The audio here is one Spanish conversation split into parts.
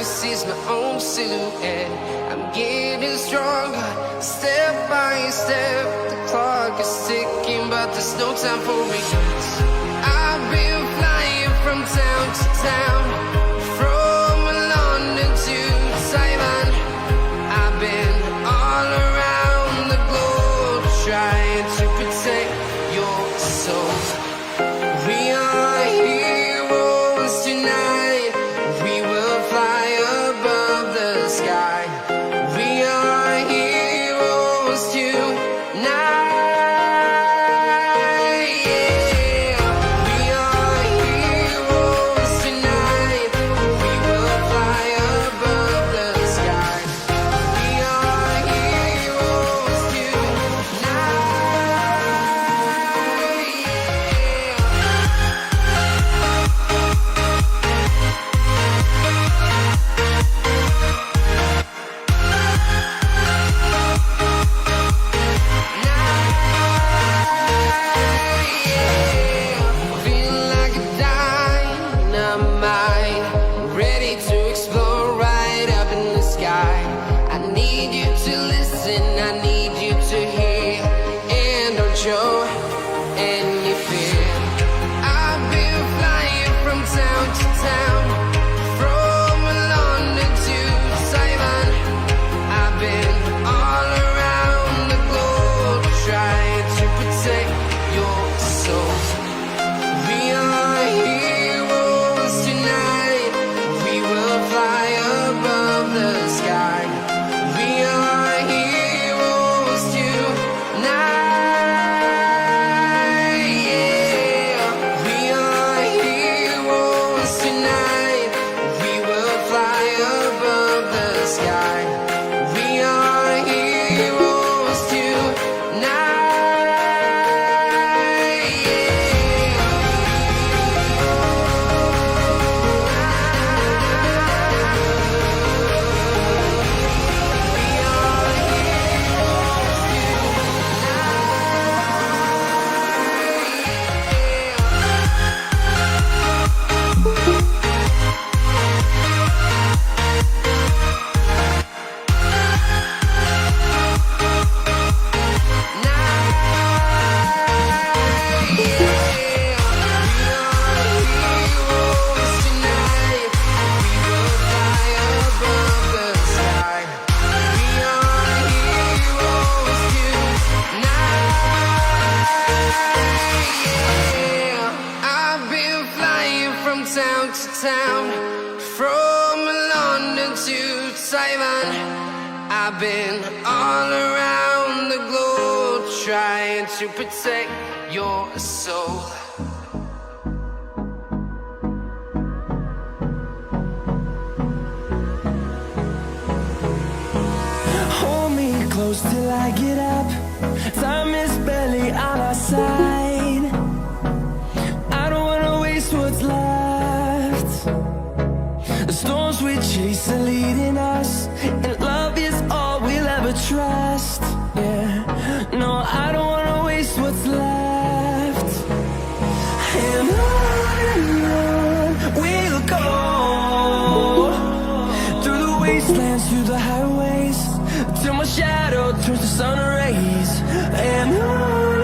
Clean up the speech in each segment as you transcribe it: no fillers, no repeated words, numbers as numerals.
can seize my own silhouette. I'm getting stronger, step by step. The clock is ticking, but there's no time for regrets. I've been flying from town to town, from London to Taiwan. I've been all around the globe, trying to protect your soul. We are heroes tonight. We will fly above the sky. We are heroes tonight. Yeah. We are heroes tonight. We will fly above the sky. We are heroes tonight. Feel like a dynamite, ready to explore right up in the sky. I need you to listen, I need you to hear, and don't show any fear. I've been flying from town to town, from London to Taiwan. I've been all around the globe, trying to protect your soul. We are heroes tonight. We will fly above the sky. We are heroes tonight. Yeah. We are heroes tonight. We will fly above the sky. We are heroes I've been flying from town to town, from London to Taiwan. I've been all around the globe, trying to protect your soul. Hold me close till I get up. Time is barely on our side. I don't wanna waste what's left. The storms we chase are leading us, and love is all we'll ever trust. Yeah, no, I don't wanna waste what's left. And on we'll go, through the wastelands, through the highways, till my shadow turns to sun rays. And on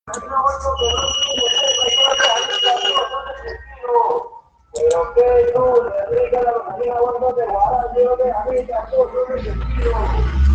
Pero que tú le digas a los amigos cuando te guardas, yo de a mí tampoco me sentido.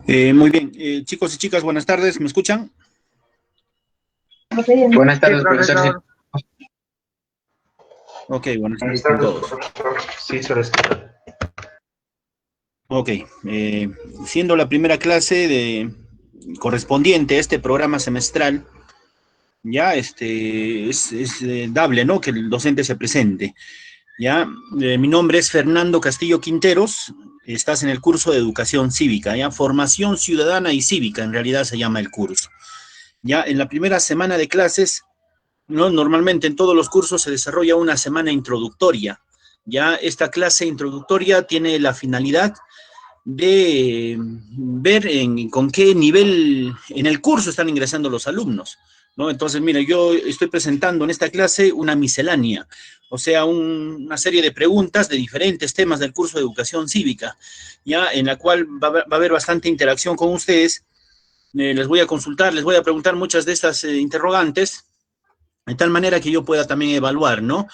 Muy bien, chicos y chicas, buenas tardes, ¿me escuchan? Buenas tardes, Sí, profesor. profesor. Ok, buenas tardes Buenas con tardes, todos. profesor. Sí, se lo escucha. Ok, siendo la primera clase correspondiente a este programa semestral, ya es dable, ¿no? Que el docente se presente. Ya, mi nombre es Fernando Castillo Quinteros, estás en el curso de Educación Cívica, ya, Formación Ciudadana y Cívica, en realidad se llama el curso. Ya, en la primera semana de clases, ¿no? Normalmente en todos los cursos se desarrolla una semana introductoria. Ya esta clase introductoria tiene la finalidad de ver con qué nivel en el curso están ingresando los alumnos, ¿no? Entonces, mira, yo estoy presentando en esta clase una miscelánea, o sea, una serie de preguntas de diferentes temas del curso de educación cívica, ya en la cual va a haber bastante interacción con ustedes. Les voy a consultar, les voy a preguntar muchas de estas interrogantes de tal manera que yo pueda también evaluar, ¿no?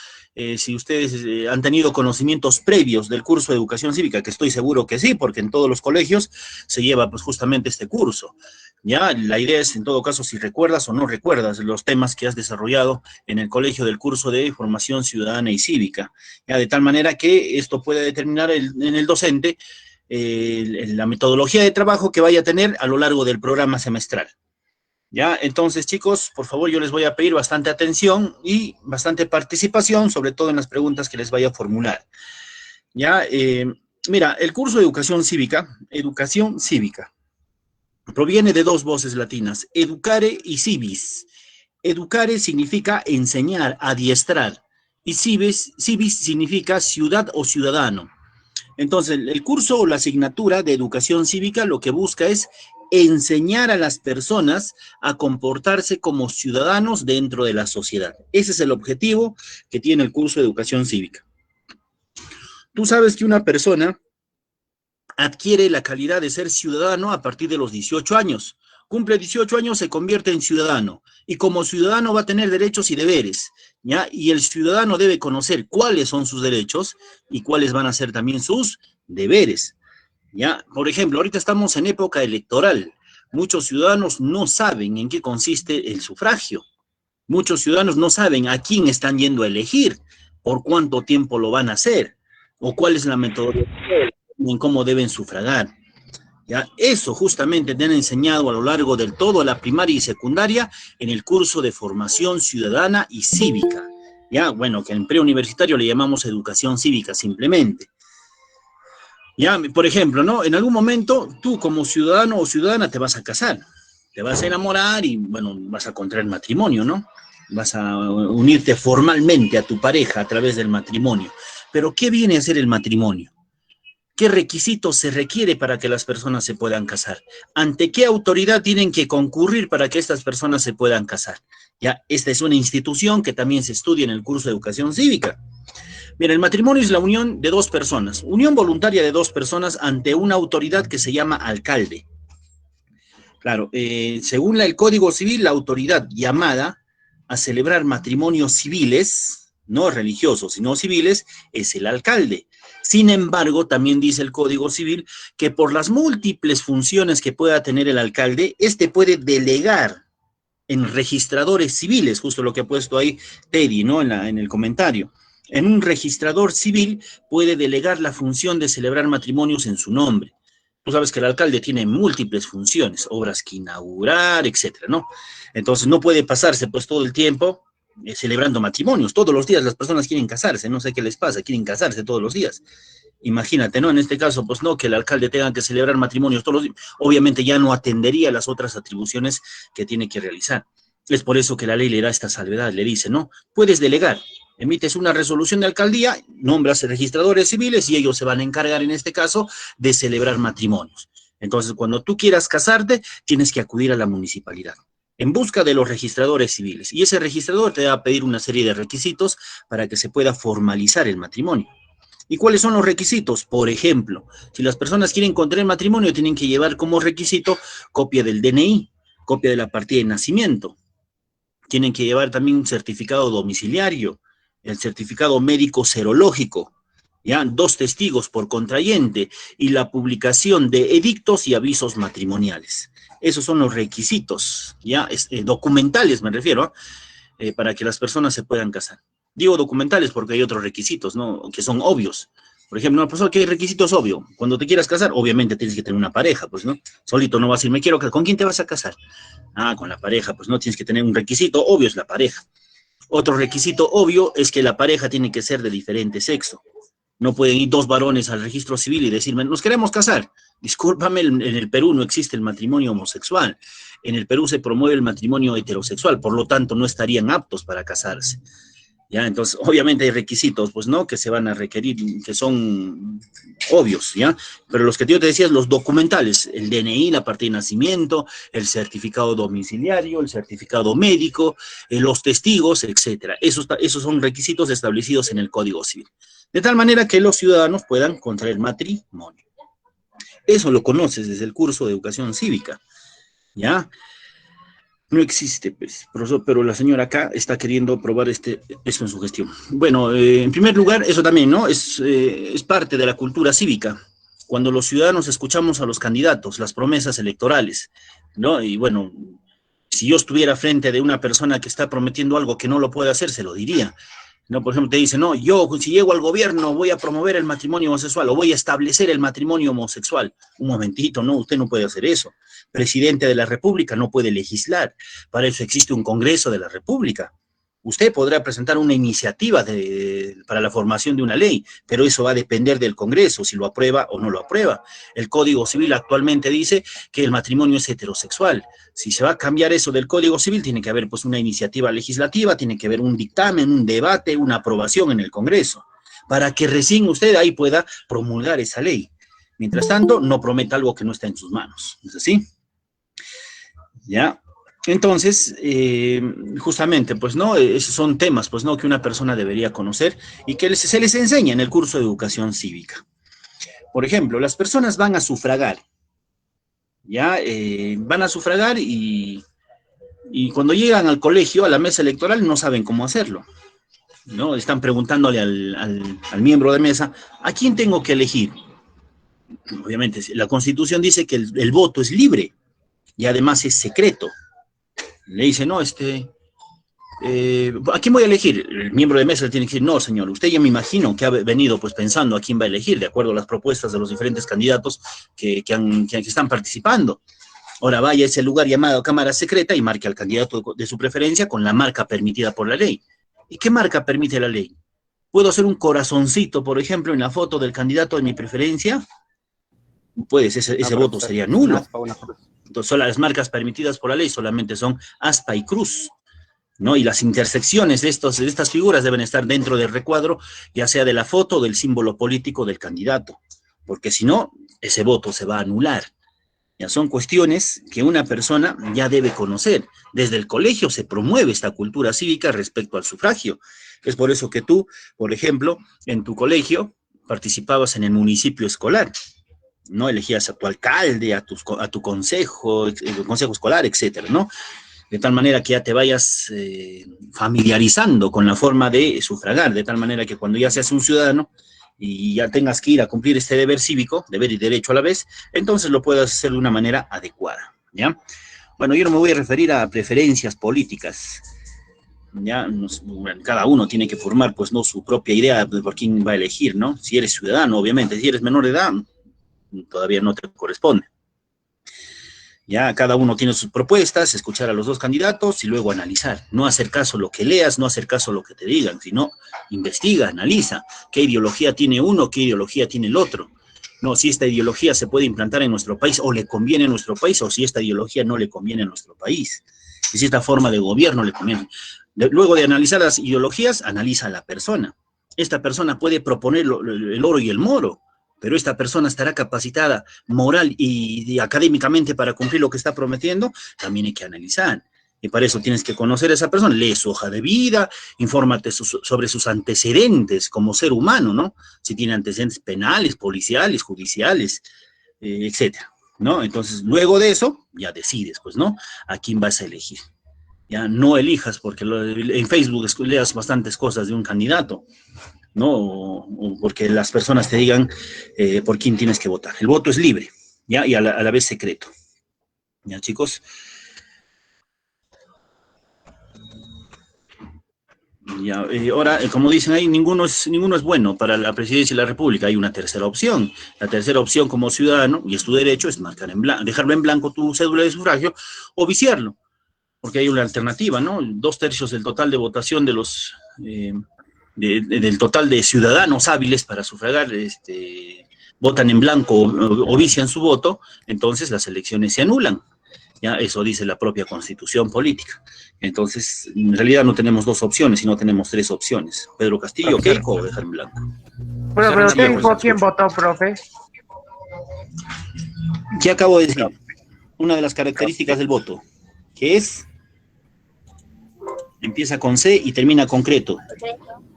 Si ustedes han tenido conocimientos previos del curso de educación cívica, que estoy seguro que sí, porque en todos los colegios se lleva pues justamente este curso. Ya, la idea es en todo caso si recuerdas o no recuerdas los temas que has desarrollado en el colegio del curso de formación ciudadana y cívica, ya de tal manera que esto pueda determinar en el docente la metodología de trabajo que vaya a tener a lo largo del programa semestral. Ya, entonces, chicos, por favor, yo les voy a pedir bastante atención y bastante participación, sobre todo en las preguntas que les vaya a formular. Ya, mira, el curso de educación cívica, proviene de dos voces latinas, educare y civis. Educare significa enseñar, adiestrar, y civis significa ciudad o ciudadano. Entonces, el curso o la asignatura de educación cívica lo que busca es enseñar a las personas a comportarse como ciudadanos dentro de la sociedad. Ese es el objetivo que tiene el curso de educación cívica. Tú sabes que una persona adquiere la calidad de ser ciudadano a partir de los 18 años. Cumple 18 años, se convierte en ciudadano. Y como ciudadano va a tener derechos y deberes, ¿ya? Y el ciudadano debe conocer cuáles son sus derechos y cuáles van a ser también sus deberes, ¿ya? Por ejemplo, ahorita estamos en época electoral. Muchos ciudadanos no saben en qué consiste el sufragio. Muchos ciudadanos no saben a quién están yendo a elegir, por cuánto tiempo lo van a hacer, o cuál es la metodología en cómo deben sufragar. ¿Ya? Eso justamente te han enseñado a lo largo de toda la primaria y secundaria en el curso de formación ciudadana y cívica. ¿Ya? Bueno, que en preuniversitario le llamamos educación cívica simplemente. ¿Ya? Por ejemplo, ¿no? En algún momento tú como ciudadano o ciudadana te vas a casar, te vas a enamorar y, bueno, vas a contraer matrimonio, ¿no? Vas a unirte formalmente a tu pareja a través del matrimonio. Pero, ¿qué viene a ser el matrimonio? ¿Qué requisitos se requiere para que las personas se puedan casar? ¿Ante qué autoridad tienen que concurrir para que estas personas se puedan casar? Ya, esta es una institución que también se estudia en el curso de educación cívica. Mira, el matrimonio es la unión de dos personas, unión voluntaria de dos personas ante una autoridad que se llama alcalde. Claro, según el Código Civil, la autoridad llamada a celebrar matrimonios civiles, no religiosos, sino civiles, es el alcalde. Sin embargo, también dice el Código Civil que por las múltiples funciones que pueda tener el alcalde, este puede delegar en registradores civiles, justo lo que ha puesto ahí Teddy, ¿no? En el comentario. En un registrador civil puede delegar la función de celebrar matrimonios en su nombre. Tú sabes que el alcalde tiene múltiples funciones, obras que inaugurar, etcétera, ¿no? Entonces no puede pasarse pues todo el tiempo celebrando matrimonios. Todos los días las personas quieren casarse, no sé qué les pasa, quieren casarse todos los días. Imagínate, ¿no? En este caso, pues no, que el alcalde tenga que celebrar matrimonios todos los días. Obviamente ya no atendería las otras atribuciones que tiene que realizar. Es por eso que la ley le da esta salvedad, le dice, ¿no? Puedes delegar, emites una resolución de alcaldía, nombras registradores civiles y ellos se van a encargar, en este caso, de celebrar matrimonios. Entonces, cuando tú quieras casarte, tienes que acudir a la municipalidad en busca de los registradores civiles. Y ese registrador te va a pedir una serie de requisitos para que se pueda formalizar el matrimonio. ¿Y cuáles son los requisitos? Por ejemplo, si las personas quieren contraer matrimonio, tienen que llevar como requisito copia del DNI, copia de la partida de nacimiento. Tienen que llevar también un certificado domiciliario, el certificado médico serológico, ¿ya? 2 testigos por contrayente y la publicación de edictos y avisos matrimoniales. Esos son los requisitos, ¿ya? Documentales me refiero, para que las personas se puedan casar. Digo documentales porque hay otros requisitos, ¿no? Que son obvios. Por ejemplo, no, profesor, ¿qué requisito es obvio? Cuando te quieras casar, obviamente tienes que tener una pareja, pues, ¿no? Solito no vas a decir, me quiero casar. ¿Con quién te vas a casar? Ah, con la pareja, pues no, tienes que tener un requisito obvio, es la pareja. Otro requisito obvio es que la pareja tiene que ser de diferente sexo. No pueden ir 2 varones al registro civil y decirme, nos queremos casar. Discúlpame, en el Perú no existe el matrimonio homosexual. En el Perú se promueve el matrimonio heterosexual, por lo tanto no estarían aptos para casarse. ¿Ya? Entonces, obviamente hay requisitos, pues, ¿no? Que se van a requerir, que son obvios, ¿ya? Pero los que yo te decía, los documentales, el DNI, la partida de nacimiento, el certificado domiciliario, el certificado médico, los testigos, etcétera. Esos son requisitos establecidos en el Código Civil. De tal manera que los ciudadanos puedan contraer matrimonio. Eso lo conoces desde el curso de educación cívica, ¿ya? No existe, pues, profesor, pero la señora acá está queriendo probar eso en su gestión. Bueno, en primer lugar, eso también, ¿no? Es parte de la cultura cívica. Cuando los ciudadanos escuchamos a los candidatos, las promesas electorales, ¿no? Y bueno, si yo estuviera frente de una persona que está prometiendo algo que no lo puede hacer, se lo diría. No, por ejemplo, te dice, no, yo si llego al gobierno voy a promover el matrimonio homosexual o voy a establecer el matrimonio homosexual. Un momentito, no, usted no puede hacer eso. Presidente de la República no puede legislar. Para eso existe un Congreso de la República. Usted podrá presentar una iniciativa para la formación de una ley, pero eso va a depender del Congreso, si lo aprueba o no lo aprueba. El Código Civil actualmente dice que el matrimonio es heterosexual. Si se va a cambiar eso del Código Civil, tiene que haber pues una iniciativa legislativa, tiene que haber un dictamen, un debate, una aprobación en el Congreso, para que recién usted ahí pueda promulgar esa ley. Mientras tanto, no prometa algo que no está en sus manos. ¿Es así? Ya. Entonces, justamente, pues, ¿no? Esos son temas, pues, ¿no? Que una persona debería conocer y que se les enseña en el curso de educación cívica. Por ejemplo, las personas van a sufragar, ¿ya? Van a sufragar y cuando llegan al colegio, a la mesa electoral, no saben cómo hacerlo, ¿no? Están preguntándole al miembro de mesa, ¿a quién tengo que elegir? Obviamente, la Constitución dice que el voto es libre y además es secreto. Le dice, no, ¿a quién voy a elegir? El miembro de mesa le tiene que decir, no, señor, usted ya me imagino que ha venido pues pensando a quién va a elegir, de acuerdo a las propuestas de los diferentes candidatos que están participando. Ahora vaya a ese lugar llamado Cámara Secreta y marque al candidato de su preferencia con la marca permitida por la ley. ¿Y qué marca permite la ley? ¿Puedo hacer un corazoncito, por ejemplo, en la foto del candidato de mi preferencia? Puedes, ese voto sería nulo. Entonces, las marcas permitidas por la ley solamente son aspa y cruz, ¿no? Y las intersecciones de estas figuras deben estar dentro del recuadro, ya sea de la foto o del símbolo político del candidato, porque si no, ese voto se va a anular. Ya son cuestiones que una persona ya debe conocer. Desde el colegio se promueve esta cultura cívica respecto al sufragio. Es por eso que tú, por ejemplo, en tu colegio participabas en el municipio escolar, ¿no? Elegías a tu alcalde, a tu consejo, el consejo escolar, etcétera, ¿no? De tal manera que ya te vayas familiarizando con la forma de sufragar, de tal manera que cuando ya seas un ciudadano y ya tengas que ir a cumplir este deber cívico, deber y derecho a la vez, entonces lo puedas hacer de una manera adecuada, ¿ya? Bueno, yo no me voy a referir a preferencias políticas, ¿ya? Cada uno tiene que formar, pues, ¿no?, su propia idea de por quién va a elegir, ¿no? Si eres ciudadano, obviamente, si eres menor de edad, todavía no te corresponde. Ya cada uno tiene sus propuestas, escuchar a los dos candidatos y luego analizar. No hacer caso a lo que leas, no hacer caso a lo que te digan, sino investiga, analiza qué ideología tiene uno, qué ideología tiene el otro. No, si esta ideología se puede implantar en nuestro país o le conviene a nuestro país, o si esta ideología no le conviene a nuestro país. Y si esta forma de gobierno le conviene. Luego de analizar las ideologías, analiza a la persona. Esta persona puede proponer el oro y el moro, pero esta persona estará capacitada moral y académicamente para cumplir lo que está prometiendo, también hay que analizar. Y para eso tienes que conocer a esa persona, lee su hoja de vida, infórmate sobre sus antecedentes como ser humano, ¿no? Si tiene antecedentes penales, policiales, judiciales, etcétera, ¿no? Entonces, luego de eso, ya decides, pues, ¿no? A quién vas a elegir. Ya no elijas, porque en Facebook leas bastantes cosas de un candidato, ¿no? O porque las personas te digan por quién tienes que votar. El voto es libre, ¿ya? Y a la vez secreto. ¿Ya, chicos? Ya, ahora, como dicen ahí, ninguno es bueno para la presidencia de la República. Hay una tercera opción. La tercera opción como ciudadano, y es tu derecho, es marcar en blanco, dejarlo en blanco tu cédula de sufragio o viciarlo, porque hay una alternativa, ¿no? 2/3 del total de votación de los... del total de ciudadanos hábiles para sufragar, votan en blanco o vician su voto, entonces las elecciones se anulan. Ya, eso dice la propia Constitución política. Entonces, en realidad no tenemos 2 opciones, sino tenemos 3 opciones. Pedro Castillo, Keiko o dejar en blanco. Pero ¿quién votó, profe? ¿Qué acabo de decir? Una de las características del voto, que es, empieza con C y termina con creto.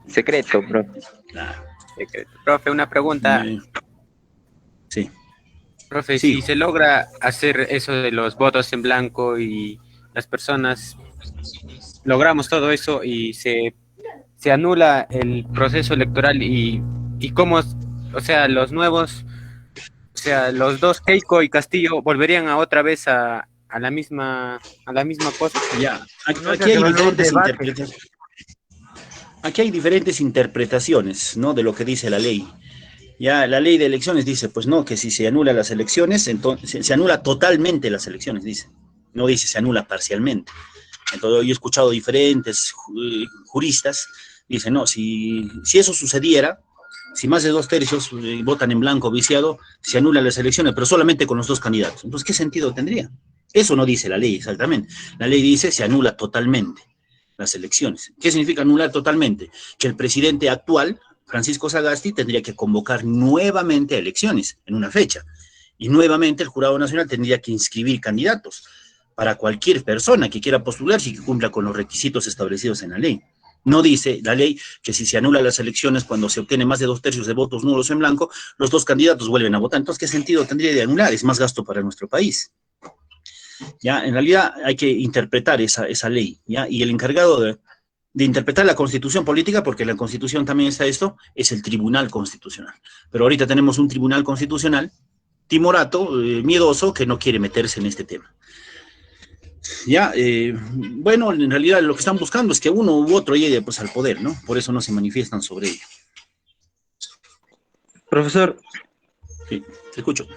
Secreto, profe. Claro. Secreto. Profe, una pregunta. Sí. Profe, Sí. si se logra hacer eso de los votos en blanco y las personas logramos todo eso y se anula el proceso electoral y cómo, o sea, los nuevos, o sea, los dos, Keiko y Castillo, volverían a otra vez a la misma cosa. Ya, aquí hay diferentes interpretaciones, ¿no?, de lo que dice la ley. Ya la ley de elecciones dice, pues no, que si se anulan las elecciones, entonces se anula totalmente las elecciones, dice. No dice se anula parcialmente. Entonces yo he escuchado diferentes juristas, dicen, no, si eso sucediera, si más de 2/3 votan en blanco viciado, se anulan las elecciones, pero solamente con los 2 candidatos. Entonces, ¿qué sentido tendría? Eso no dice la ley exactamente. La ley dice se anula totalmente las elecciones. ¿Qué significa anular totalmente? Que el presidente actual, Francisco Sagasti, tendría que convocar nuevamente a elecciones en una fecha. Y nuevamente el Jurado Nacional tendría que inscribir candidatos para cualquier persona que quiera postular y que cumpla con los requisitos establecidos en la ley. No dice la ley que si se anula las elecciones cuando se obtiene más de 2/3 de votos nulos en blanco, los dos candidatos vuelven a votar. Entonces, ¿qué sentido tendría de anular? Es más gasto para nuestro país. Ya, en realidad hay que interpretar esa ley, ¿ya? Y el encargado de interpretar la Constitución política, porque en la Constitución también está esto, es el Tribunal Constitucional. Pero ahorita tenemos un Tribunal Constitucional timorato, miedoso, que no quiere meterse en este tema. Ya, bueno, en realidad lo que están buscando es que uno u otro llegue pues al poder, ¿no? Por eso no se manifiestan sobre ello. Profesor, Sí, te escucho.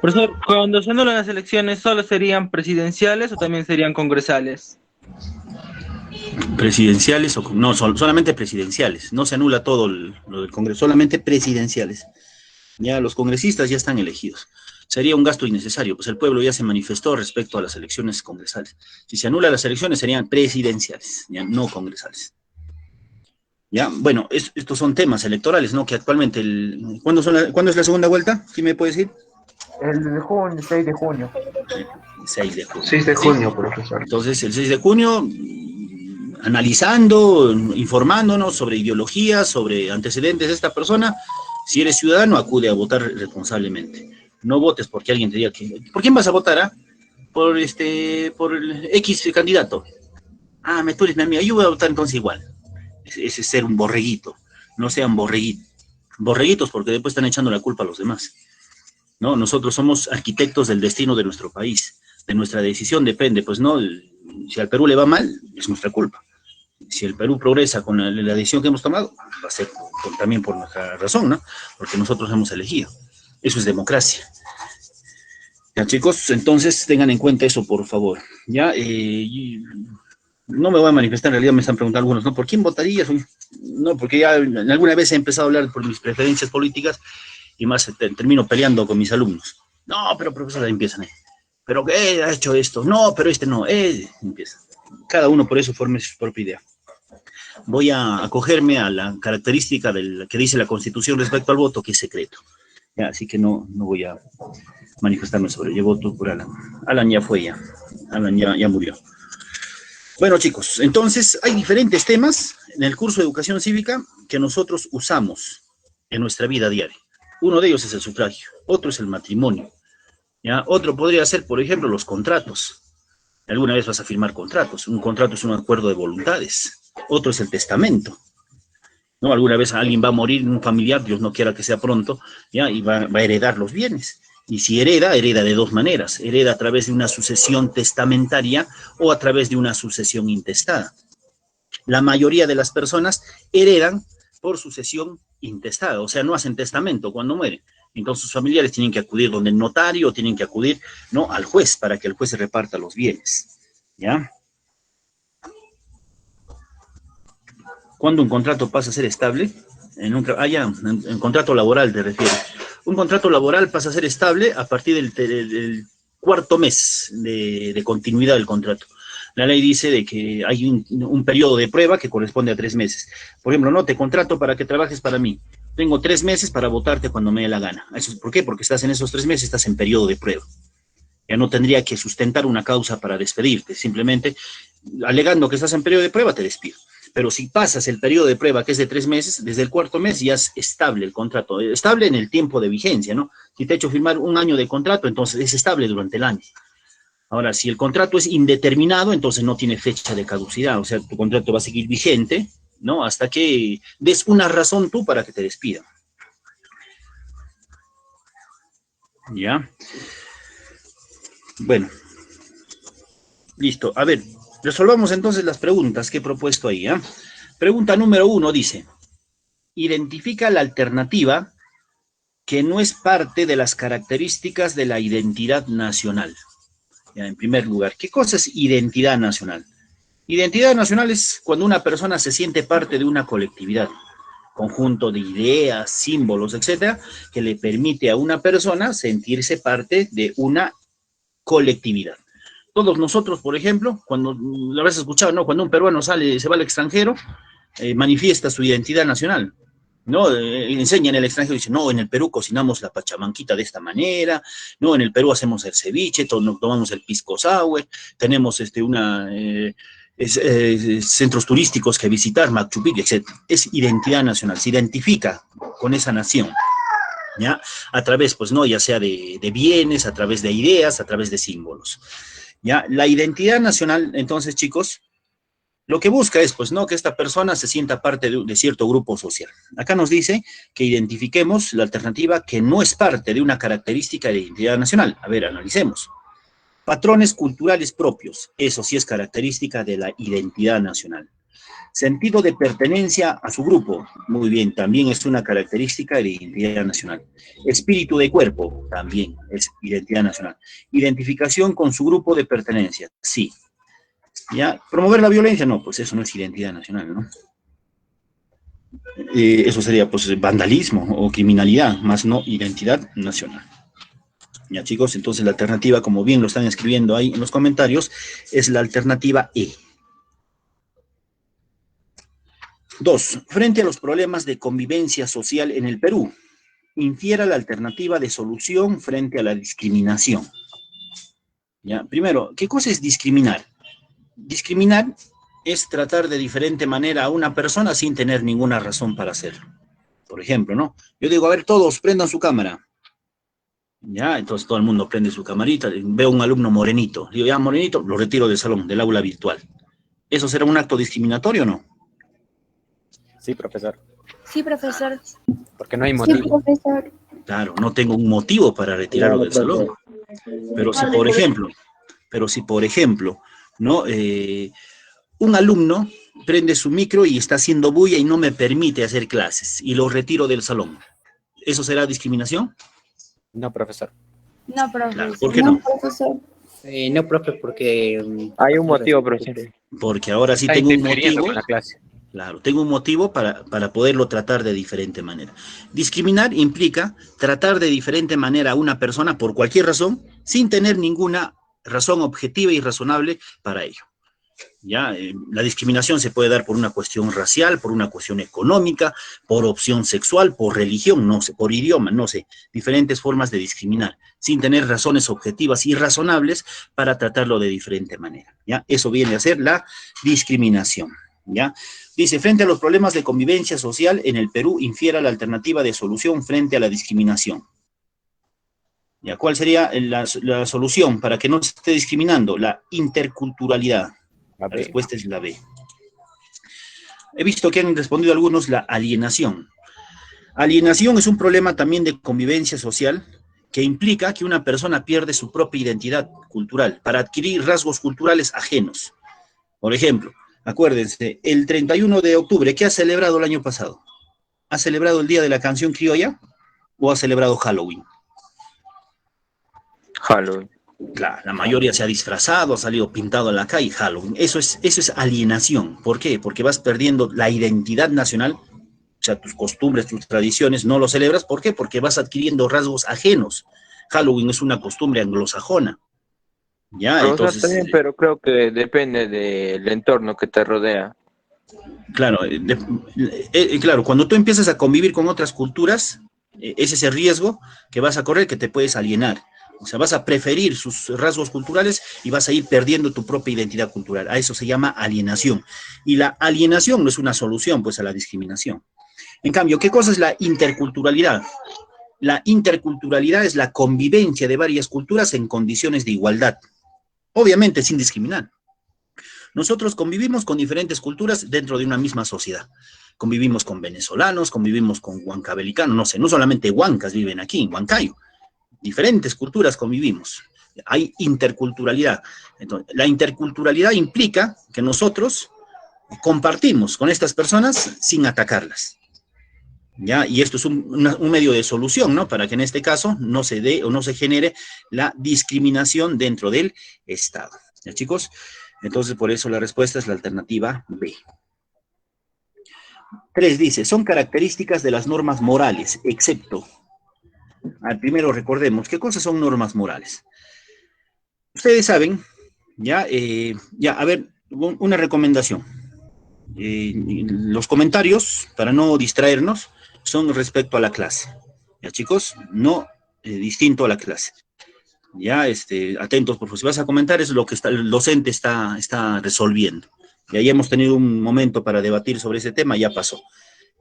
profesor, cuando se anulan las elecciones, ¿solo serían presidenciales o también serían congresales? Presidenciales o no, solamente presidenciales. No se anula todo lo del Congreso, solamente presidenciales. Ya los congresistas ya están elegidos. Sería un gasto innecesario, pues el pueblo ya se manifestó respecto a las elecciones congresales. Si se anulan las elecciones serían presidenciales, ya no congresales. Ya, bueno, estos son temas electorales, ¿no? Que actualmente, ¿cuándo es la segunda vuelta? ¿Quién me puede decir? El de junio, 6 de junio. 6 de junio. 6 de junio, profesor. Entonces, el 6 de junio, analizando, informándonos sobre ideologías, sobre antecedentes de esta persona, si eres ciudadano, acude a votar responsablemente. No votes porque alguien te diga que... ¿Por quién vas a votar, ah? Por el X candidato. Ah, tú eres mi amiga, yo voy a votar entonces igual. Ese es ser un borreguito. No sean borreguitos porque después están echando la culpa a los demás. ¿No? Nosotros somos arquitectos del destino de nuestro país. De nuestra decisión depende, pues no, si al Perú le va mal, es nuestra culpa. Si el Perú progresa con la decisión que hemos tomado, va a ser también por nuestra razón, ¿no? Porque nosotros hemos elegido. Eso es democracia. Ya, chicos, entonces tengan en cuenta eso, por favor. Ya, no me voy a manifestar, en realidad me están preguntando algunos, ¿no? ¿Por quién votarías? No, porque ya alguna vez he empezado a hablar por mis preferencias políticas y más termino peleando con mis alumnos. No, pero profesor, empiezan ahí. ¿Pero qué ha hecho esto? No, pero este no. Empieza. Cada uno por eso forme su propia idea. Voy a acogerme a la característica que dice la Constitución respecto al voto, que es secreto. Ya, así que no voy a manifestarme sobre ello. Yo voto por Alan. Alan ya fue ya. Alan ya murió. Bueno, chicos, entonces hay diferentes temas en el curso de Educación Cívica que nosotros usamos en nuestra vida diaria. Uno de ellos es el sufragio, otro es el matrimonio. ¿Ya? Otro podría ser, por ejemplo, los contratos. Alguna vez vas a firmar contratos. Un contrato es un acuerdo de voluntades. Otro es el testamento. ¿No? Alguna vez alguien va a morir, un familiar, Dios no quiera que sea pronto, ¿ya? Y va a heredar los bienes. Y si hereda de dos maneras. Hereda a través de una sucesión testamentaria o a través de una sucesión intestada. La mayoría de las personas heredan por sucesión intestada, o sea, no hacen testamento cuando mueren. Entonces sus familiares tienen que acudir donde el notario, tienen que acudir, ¿no?, al juez para que el juez reparta los bienes. ¿Ya? ¿Cuándo un contrato pasa a ser estable? En contrato laboral te refieres. Un contrato laboral pasa a ser estable a partir del cuarto mes de continuidad del contrato. La ley dice de que hay un periodo de prueba que corresponde a 3 meses. Por ejemplo, no, te contrato para que trabajes para mí. Tengo 3 meses para votarte cuando me dé la gana. ¿Por qué? Porque estás en esos 3 meses, estás en periodo de prueba. Ya no tendría que sustentar una causa para despedirte. Simplemente, alegando que estás en periodo de prueba, te despido. Pero si pasas el periodo de prueba, que es de 3 meses, desde el cuarto mes ya es estable el contrato. Estable en el tiempo de vigencia, ¿no? Si te he hecho firmar 1 año de contrato, entonces es estable durante el año. Ahora, si el contrato es indeterminado, entonces no tiene fecha de caducidad. O sea, tu contrato va a seguir vigente, ¿no? Hasta que des una razón tú para que te despidan. ¿Ya? Bueno. Listo. A ver, resolvamos entonces las preguntas que he propuesto ahí, ¿eh? Pregunta número 1 dice: identifica la alternativa que no es parte de las características de la identidad nacional. Ya, en primer lugar, ¿qué cosa es identidad nacional? Identidad nacional es cuando una persona se siente parte de una colectividad, conjunto de ideas, símbolos, etcétera, que le permite a una persona sentirse parte de una colectividad. Todos nosotros, por ejemplo, cuando lo habrás escuchado, ¿no? Cuando un peruano se va al extranjero, manifiesta su identidad nacional. ¿no? Enseña en el extranjero, dice, no, en el Perú cocinamos la pachamanquita de esta manera, no, en el Perú hacemos el ceviche, tomamos el pisco sour, tenemos centros turísticos que visitar, Machu Picchu, etc. Es identidad nacional, se identifica con esa nación, ¿ya? A través, pues, ¿no? Ya sea de bienes, a través de ideas, a través de símbolos, ¿ya? La identidad nacional, entonces, chicos, lo que busca es, pues, ¿no? Que esta persona se sienta parte de cierto grupo social. Acá nos dice que identifiquemos la alternativa que no es parte de una característica de identidad nacional. A ver, analicemos. Patrones culturales propios, eso sí es característica de la identidad nacional. Sentido de pertenencia a su grupo, muy bien, también es una característica de la identidad nacional. Espíritu de cuerpo, también es identidad nacional. Identificación con su grupo de pertenencia, sí. ¿Ya? Promover la violencia, no, pues eso no es identidad nacional, ¿no? Eso sería, pues, vandalismo o criminalidad, más no identidad nacional. Ya, chicos, entonces la alternativa, como bien lo están escribiendo ahí en los comentarios, es la alternativa E. 2. Frente a los problemas de convivencia social en el Perú, infiera la alternativa de solución frente a la discriminación. Ya, primero, ¿qué cosa es discriminar? Discriminar es tratar de diferente manera a una persona sin tener ninguna razón para hacerlo. Por ejemplo, ¿no? Yo digo, a ver, todos prendan su cámara. Ya, entonces todo el mundo prende su camarita, veo un alumno morenito, digo, ya morenito, lo retiro del salón, del aula virtual. ¿Eso será un acto discriminatorio o no? Sí, profesor. Sí, profesor. Porque no hay Sí, motivo. profesor. Claro, no tengo un motivo para retirarlo del salón. Pero si por ejemplo, ¿no? Un alumno prende su micro y está haciendo bulla y no me permite hacer clases y lo retiro del salón, ¿eso será discriminación? No, profesor. No, profesor. Claro, ¿por qué no? Profesor. No, profe, porque... Hay un motivo, profesor. Porque ahora sí Está tengo un interfiriendo motivo. con la clase. Claro, tengo un motivo para poderlo tratar de diferente manera. Discriminar implica tratar de diferente manera a una persona por cualquier razón, sin tener ninguna razón objetiva y razonable para ello. ¿Ya? La discriminación se puede dar por una cuestión racial, por una cuestión económica, por opción sexual, por religión, no sé, por idioma, no sé, diferentes formas de discriminar, sin tener razones objetivas y razonables para tratarlo de diferente manera, ¿ya? Eso viene a ser la discriminación, ¿ya? Dice, frente a los problemas de convivencia social en el Perú, infiera la alternativa de solución frente a la discriminación. ¿Ya? ¿Cuál sería la solución para que no se esté discriminando? La interculturalidad. La respuesta es la B. He visto que han respondido algunos la alienación. Alienación es un problema también de convivencia social que implica que una persona pierde su propia identidad cultural para adquirir rasgos culturales ajenos. Por ejemplo, acuérdense, el 31 de octubre, ¿qué ha celebrado el año pasado? ¿Ha celebrado el Día de la Canción Criolla o ha celebrado Halloween? Halloween. Claro, la mayoría se ha disfrazado, ha salido pintado en la calle, Halloween. Eso es alienación. ¿Por qué? Porque vas perdiendo la identidad nacional, o sea, tus costumbres, tus tradiciones, no lo celebras. ¿Por qué? Porque vas adquiriendo rasgos ajenos. Halloween es una costumbre anglosajona. ¿Ya? Profesor, Entonces, también, pero creo que depende del entorno que te rodea. claro, claro, cuando tú empiezas a convivir con otras culturas, es ese riesgo que vas a correr, que te puedes alienar. O sea, vas a preferir sus rasgos culturales y vas a ir perdiendo tu propia identidad cultural. A eso se llama alienación. Y la alienación no es una solución, pues, a la discriminación. En cambio, ¿qué cosa es la interculturalidad? La interculturalidad es la convivencia de varias culturas en condiciones de igualdad. Obviamente, sin discriminar. Nosotros convivimos con diferentes culturas dentro de una misma sociedad. Convivimos con venezolanos, convivimos con huancavelicanos, no sé, no solamente huancas viven aquí, en Huancayo. Diferentes culturas convivimos, hay interculturalidad. Entonces, la interculturalidad implica que nosotros compartimos con estas personas sin atacarlas, ¿ya? Y esto es un medio de solución, ¿no? Para que en este caso no se dé o no se genere la discriminación dentro del Estado. ¿Ya, chicos? Entonces, por eso la respuesta es la alternativa B. 3 dice, son características de las normas morales, excepto... Al primero recordemos, ¿qué cosas son normas morales? Ustedes saben, a ver, una recomendación. Los comentarios, para no distraernos, son respecto a la clase. ¿Ya, chicos? No distinto a la clase. Ya, atentos, por favor. Si vas a comentar, es lo que el docente está resolviendo. Y ahí hemos tenido un momento para debatir sobre ese tema, ya pasó.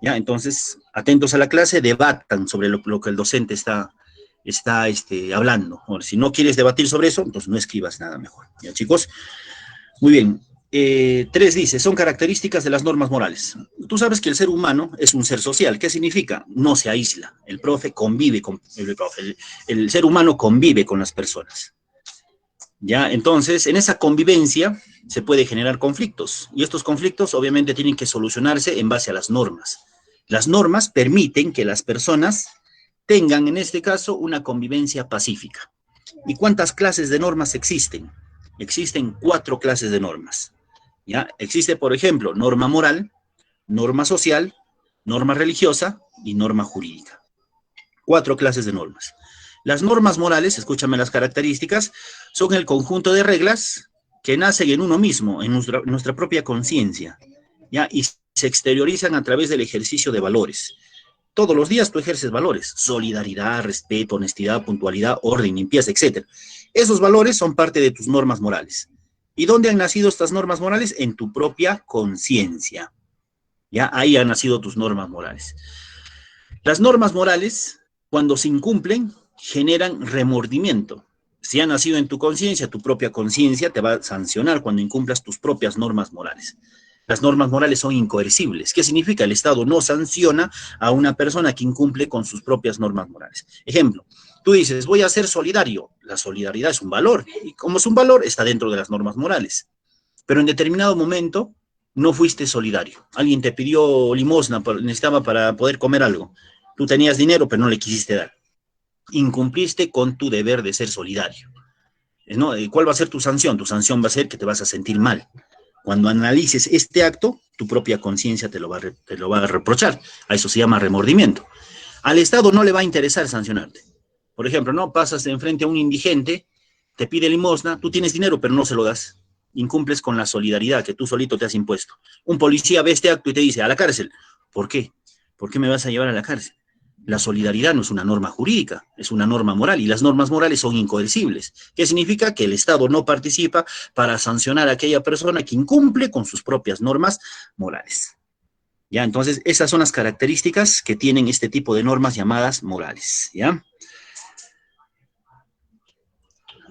Ya, entonces, atentos a la clase, debatan sobre lo que el docente está hablando. Ahora, si no quieres debatir sobre eso, entonces no escribas nada mejor. ¿Ya, chicos? Muy bien. 3 dice, son características de las normas morales. Tú sabes que el ser humano es un ser social. ¿Qué significa? No se aísla. El profe convive con el ser humano convive con las personas. Ya, entonces, en esa convivencia se puede generar conflictos. Y estos conflictos, obviamente, tienen que solucionarse en base a las normas. Las normas permiten que las personas tengan, en este caso, una convivencia pacífica. ¿Y cuántas clases de normas existen? Existen 4 clases de normas. ¿Ya? Existe, por ejemplo, norma moral, norma social, norma religiosa y norma jurídica. 4 clases de normas. Las normas morales, escúchame las características, son el conjunto de reglas que nacen en uno mismo, en nuestra propia conciencia, ¿ya? Y se exteriorizan a través del ejercicio de valores. Todos los días tú ejerces valores, solidaridad, respeto, honestidad, puntualidad, orden, limpieza, etc. Esos valores son parte de tus normas morales. ¿Y dónde han nacido estas normas morales? En tu propia conciencia. Ya, ahí han nacido tus normas morales. Las normas morales, cuando se incumplen, generan remordimiento. Si ha nacido en tu conciencia, tu propia conciencia te va a sancionar cuando incumplas tus propias normas morales. Las normas morales son incoercibles. ¿Qué significa? El Estado no sanciona a una persona que incumple con sus propias normas morales. Ejemplo, tú dices, voy a ser solidario. La solidaridad es un valor, y como es un valor, está dentro de las normas morales. Pero en determinado momento no fuiste solidario. Alguien te pidió limosna, necesitaba para poder comer algo. Tú tenías dinero, pero no le quisiste dar. Incumpliste con tu deber de ser solidario. ¿No? ¿Cuál va a ser tu sanción? Tu sanción va a ser que te vas a sentir mal. Cuando analices este acto, tu propia conciencia te lo va a reprochar. A eso se llama remordimiento. Al Estado no le va a interesar sancionarte. Por ejemplo, ¿no? Pasas de enfrente a un indigente, te pide limosna, tú tienes dinero, pero no se lo das. Incumples con la solidaridad que tú solito te has impuesto. Un policía ve este acto y te dice, a la cárcel. ¿Por qué? ¿Por qué me vas a llevar a la cárcel? La solidaridad no es una norma jurídica, es una norma moral, y las normas morales son incoercibles. ¿Qué significa? Que el Estado no participa para sancionar a aquella persona que incumple con sus propias normas morales. ¿Ya? Entonces, esas son las características que tienen este tipo de normas llamadas morales. ¿Ya?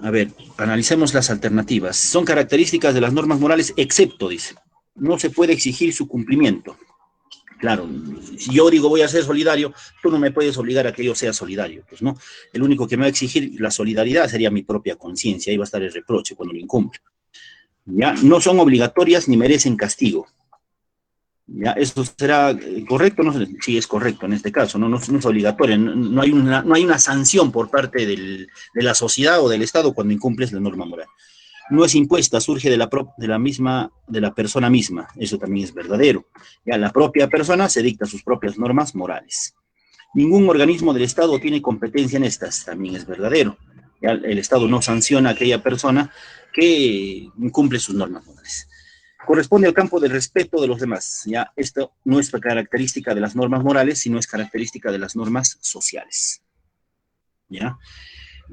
A ver, analicemos las alternativas. Son características de las normas morales, excepto, dice, no se puede exigir su cumplimiento. Claro, si yo digo voy a ser solidario, tú no me puedes obligar a que yo sea solidario, pues no. El único que me va a exigir la solidaridad sería mi propia conciencia, ahí va a estar el reproche cuando lo incumpla. ¿Ya? No son obligatorias ni merecen castigo. ¿Ya? ¿Eso será correcto? No sé. Sí, es correcto en este caso, no es obligatoria, no hay una sanción por parte de la sociedad o del Estado cuando incumples la norma moral. No es impuesta, surge de la persona misma, eso también es verdadero. Ya la propia persona se dicta sus propias normas morales. Ningún organismo del Estado tiene competencia en estas, también es verdadero. Ya el Estado no sanciona a aquella persona que incumple sus normas morales. Corresponde al campo del respeto de los demás. Ya esto no es característica de las normas morales, sino es característica de las normas sociales. ¿Ya?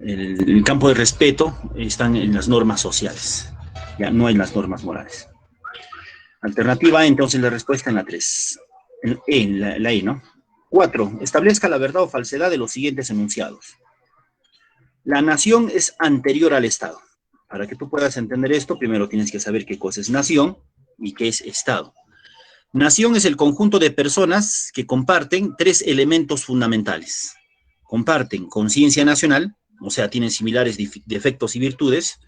El campo de respeto están en las normas sociales, ya no en las normas morales. Alternativa A, entonces la respuesta en la 3. La E, ¿no? 4. Establezca la verdad o falsedad de los siguientes enunciados. La nación es anterior al Estado. Para que tú puedas entender esto, primero tienes que saber qué cosa es nación y qué es Estado. Nación es el conjunto de personas que comparten 3 elementos fundamentales. Comparten conciencia nacional, o sea, tienen similares defectos y virtudes,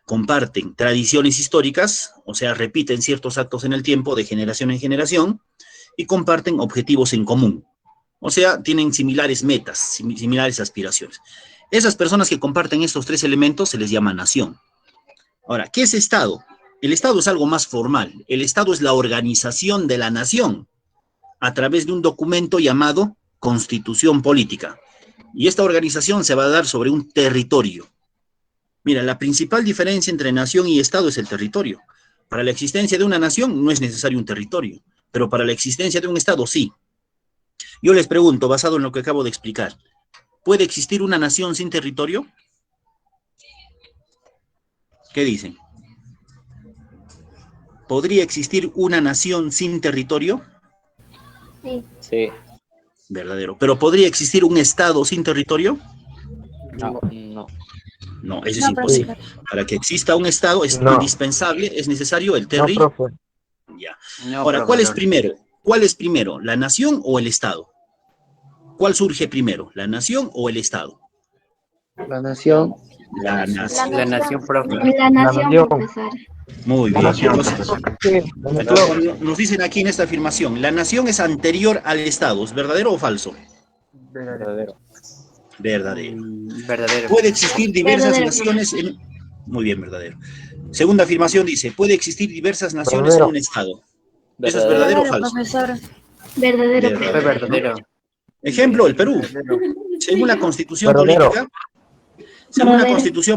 comparten tradiciones históricas, o sea, repiten ciertos actos en el tiempo de generación en generación, y comparten objetivos en común, o sea, tienen similares metas, similares aspiraciones. Esas personas que comparten estos 3 elementos se les llama nación. Ahora, ¿qué es Estado? El Estado es algo más formal. El Estado es la organización de la nación a través de un documento llamado Constitución Política. Y esta organización se va a dar sobre un territorio. Mira, la principal diferencia entre nación y Estado es el territorio. Para la existencia de una nación no es necesario un territorio, pero para la existencia de un Estado sí. Yo les pregunto, basado en lo que acabo de explicar, ¿puede existir una nación sin territorio? ¿Qué dicen? ¿Podría existir una nación sin territorio? Sí. Sí. Verdadero. ¿Pero podría existir un Estado sin territorio? No. No. No, eso es No, imposible. profesor. Para que exista un Estado es indispensable, es necesario el territorio. Ya. Ahora, ¿cuál es primero? ¿Cuál es primero, la nación o el Estado? ¿Cuál surge primero, la nación o el Estado? La nación. La nación. La nación, profe. La nación, profesor. Muy bien. Entonces, nos dicen aquí en esta afirmación, la nación es anterior al Estado, ¿es verdadero o falso? Verdadero. Verdadero. Verdadero. Puede existir diversas Verdadero. naciones en... Muy bien, verdadero. Segunda afirmación dice, puede existir diversas naciones en un Estado. ¿Eso es verdadero o falso? Profesor. Verdadero. Fue verdadero. Ejemplo, el Perú. Según la Constitución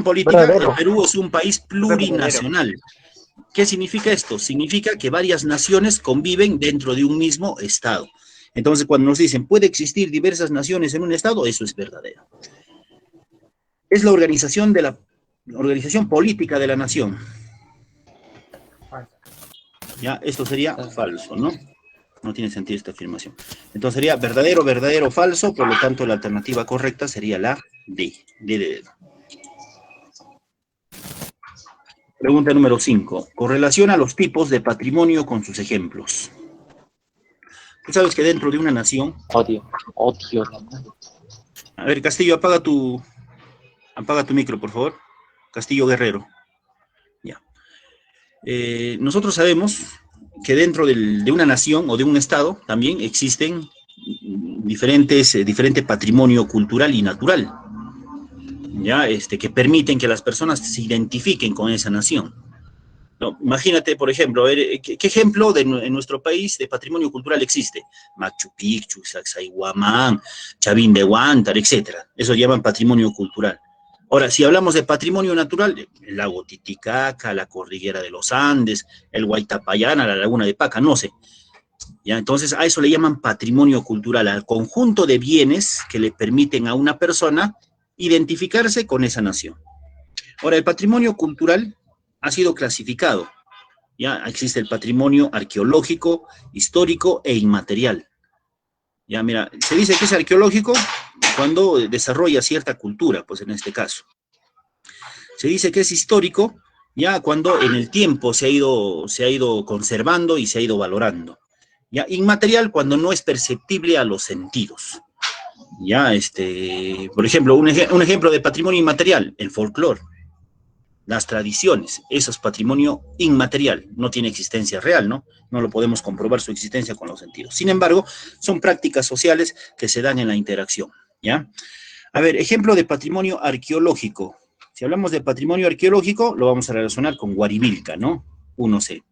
política, el Perú es un país plurinacional. ¿Qué significa esto? Significa que varias naciones conviven dentro de un mismo Estado. Entonces, cuando nos dicen, puede existir diversas naciones en un Estado, eso es verdadero. Es la organización política de la nación. Ya, esto sería falso, ¿no? No tiene sentido esta afirmación. Entonces sería verdadero, verdadero, falso, por lo tanto la alternativa correcta sería la D. D de dedo. Pregunta número 5. Correlaciona los tipos de patrimonio con sus ejemplos. Tú sabes que dentro de una nación... Odio. A ver, Castillo, apaga tu micro, por favor. Castillo Guerrero. Ya. Nosotros sabemos que dentro de una nación o de un estado también existen diferente patrimonio cultural y natural, ya, que permiten que las personas se identifiquen con esa nación. No, imagínate, por ejemplo, a ver, ¿qué ejemplo en nuestro país de patrimonio cultural existe? Machu Picchu, Sacsayhuamán, Chavín de Huántar, etcétera. Eso llaman patrimonio cultural. Ahora, si hablamos de patrimonio natural, el lago Titicaca, la cordillera de los Andes, el Huaytapallana, la laguna de Paca, no sé. ¿Ya? Entonces, a eso le llaman patrimonio cultural, al conjunto de bienes que le permiten a una persona identificarse con esa nación. Ahora, el patrimonio cultural ha sido clasificado. Ya existe el patrimonio arqueológico, histórico e inmaterial. Ya, mira, se dice que es arqueológico cuando desarrolla cierta cultura, pues en este caso. Se dice que es histórico ya cuando en el tiempo se ha ido conservando y se ha ido valorando. Ya, inmaterial cuando no es perceptible a los sentidos. Ya, por ejemplo, un ejemplo de patrimonio inmaterial, el folclore, las tradiciones, eso es patrimonio inmaterial, no tiene existencia real, ¿no? No lo podemos comprobar su existencia con los sentidos. Sin embargo, son prácticas sociales que se dan en la interacción, ¿ya? A ver, ejemplo de patrimonio arqueológico. Si hablamos de patrimonio arqueológico, lo vamos a relacionar con Huarivilca, ¿no? 1C.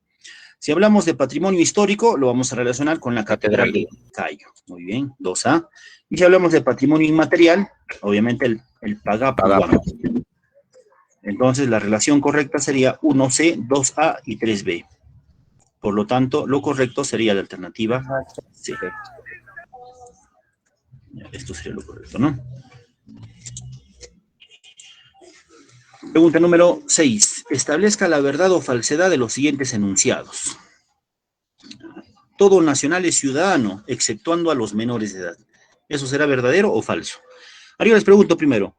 Si hablamos de patrimonio histórico, lo vamos a relacionar con la Catedral de Cayo. Muy bien, 2A. Y si hablamos de patrimonio inmaterial, obviamente el Pagapuhuamán. Entonces, la relación correcta sería 1C, 2A y 3B. Por lo tanto, lo correcto sería la alternativa C. Esto sería lo correcto, ¿no? Pregunta número 6. Establezca la verdad o falsedad de los siguientes enunciados. Todo nacional es ciudadano, exceptuando a los menores de edad. ¿Eso será verdadero o falso? Ahora yo les pregunto primero.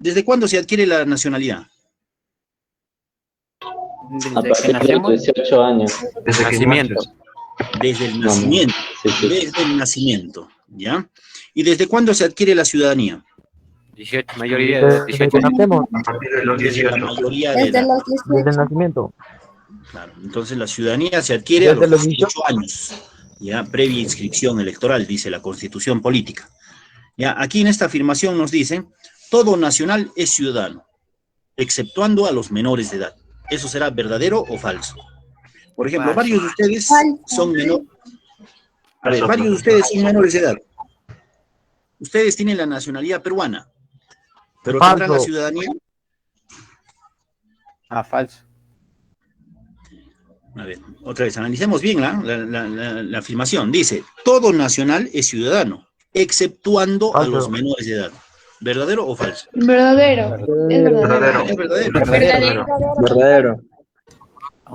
¿Desde cuándo se adquiere la nacionalidad? Desde que nacemos. 18 años. Desde nacimiento. Desde el nacimiento. Desde el nacimiento, ¿ya? ¿Y desde cuándo se adquiere la ciudadanía? 18, mayoría de 18 años. A partir de los 18. La mayoría de edad. Desde el nacimiento. Claro, entonces la ciudadanía se adquiere a los 18 años, ya previa inscripción electoral, dice la Constitución política. Ya, aquí en esta afirmación nos dicen, todo nacional es ciudadano, exceptuando a los menores de edad. ¿Eso será verdadero o falso? Por ejemplo, varios de ustedes son menores. A ver, varios de ustedes son menores de edad. Ustedes tienen la nacionalidad peruana, pero tendrán la ciudadanía. Falso. A ver, otra vez, analicemos bien la afirmación. Dice, todo nacional es ciudadano, exceptuando a los menores de edad. ¿Verdadero o falso? Verdadero. Es verdadero. Es verdadero. Verdadero.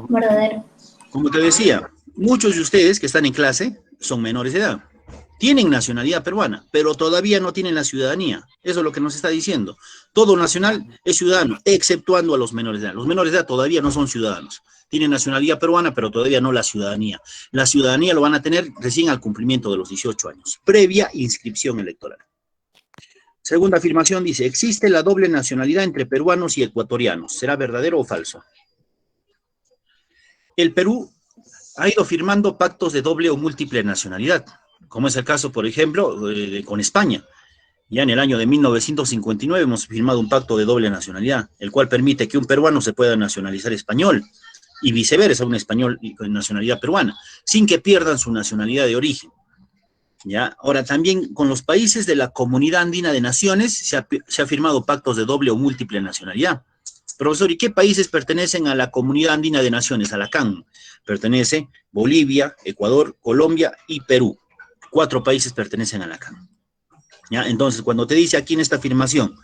Verdadero. Como te decía, muchos de ustedes que están en clase son menores de edad. Tienen nacionalidad peruana, pero todavía no tienen la ciudadanía. Eso es lo que nos está diciendo. Todo nacional es ciudadano, exceptuando a los menores de edad. Los menores de edad todavía no son ciudadanos. Tienen nacionalidad peruana, pero todavía no la ciudadanía. La ciudadanía lo van a tener recién al cumplimiento de los 18 años, previa inscripción electoral. Segunda afirmación dice, existe la doble nacionalidad entre peruanos y ecuatorianos. ¿Será verdadero o falso? El Perú ha ido firmando pactos de doble o múltiple nacionalidad, como es el caso, por ejemplo, con España. Ya en el año de 1959 hemos firmado un pacto de doble nacionalidad, el cual permite que un peruano se pueda nacionalizar español y viceversa, un español con nacionalidad peruana, sin que pierdan su nacionalidad de origen. ¿Ya? Ahora, también con los países de la Comunidad Andina de Naciones se ha firmado pactos de doble o múltiple nacionalidad. Profesor, ¿y qué países pertenecen a la Comunidad Andina de Naciones, a la CAN? Pertenece Bolivia, Ecuador, Colombia y Perú. 4 países pertenecen a la CAN. ¿Ya? Entonces, cuando te dice aquí en esta afirmación,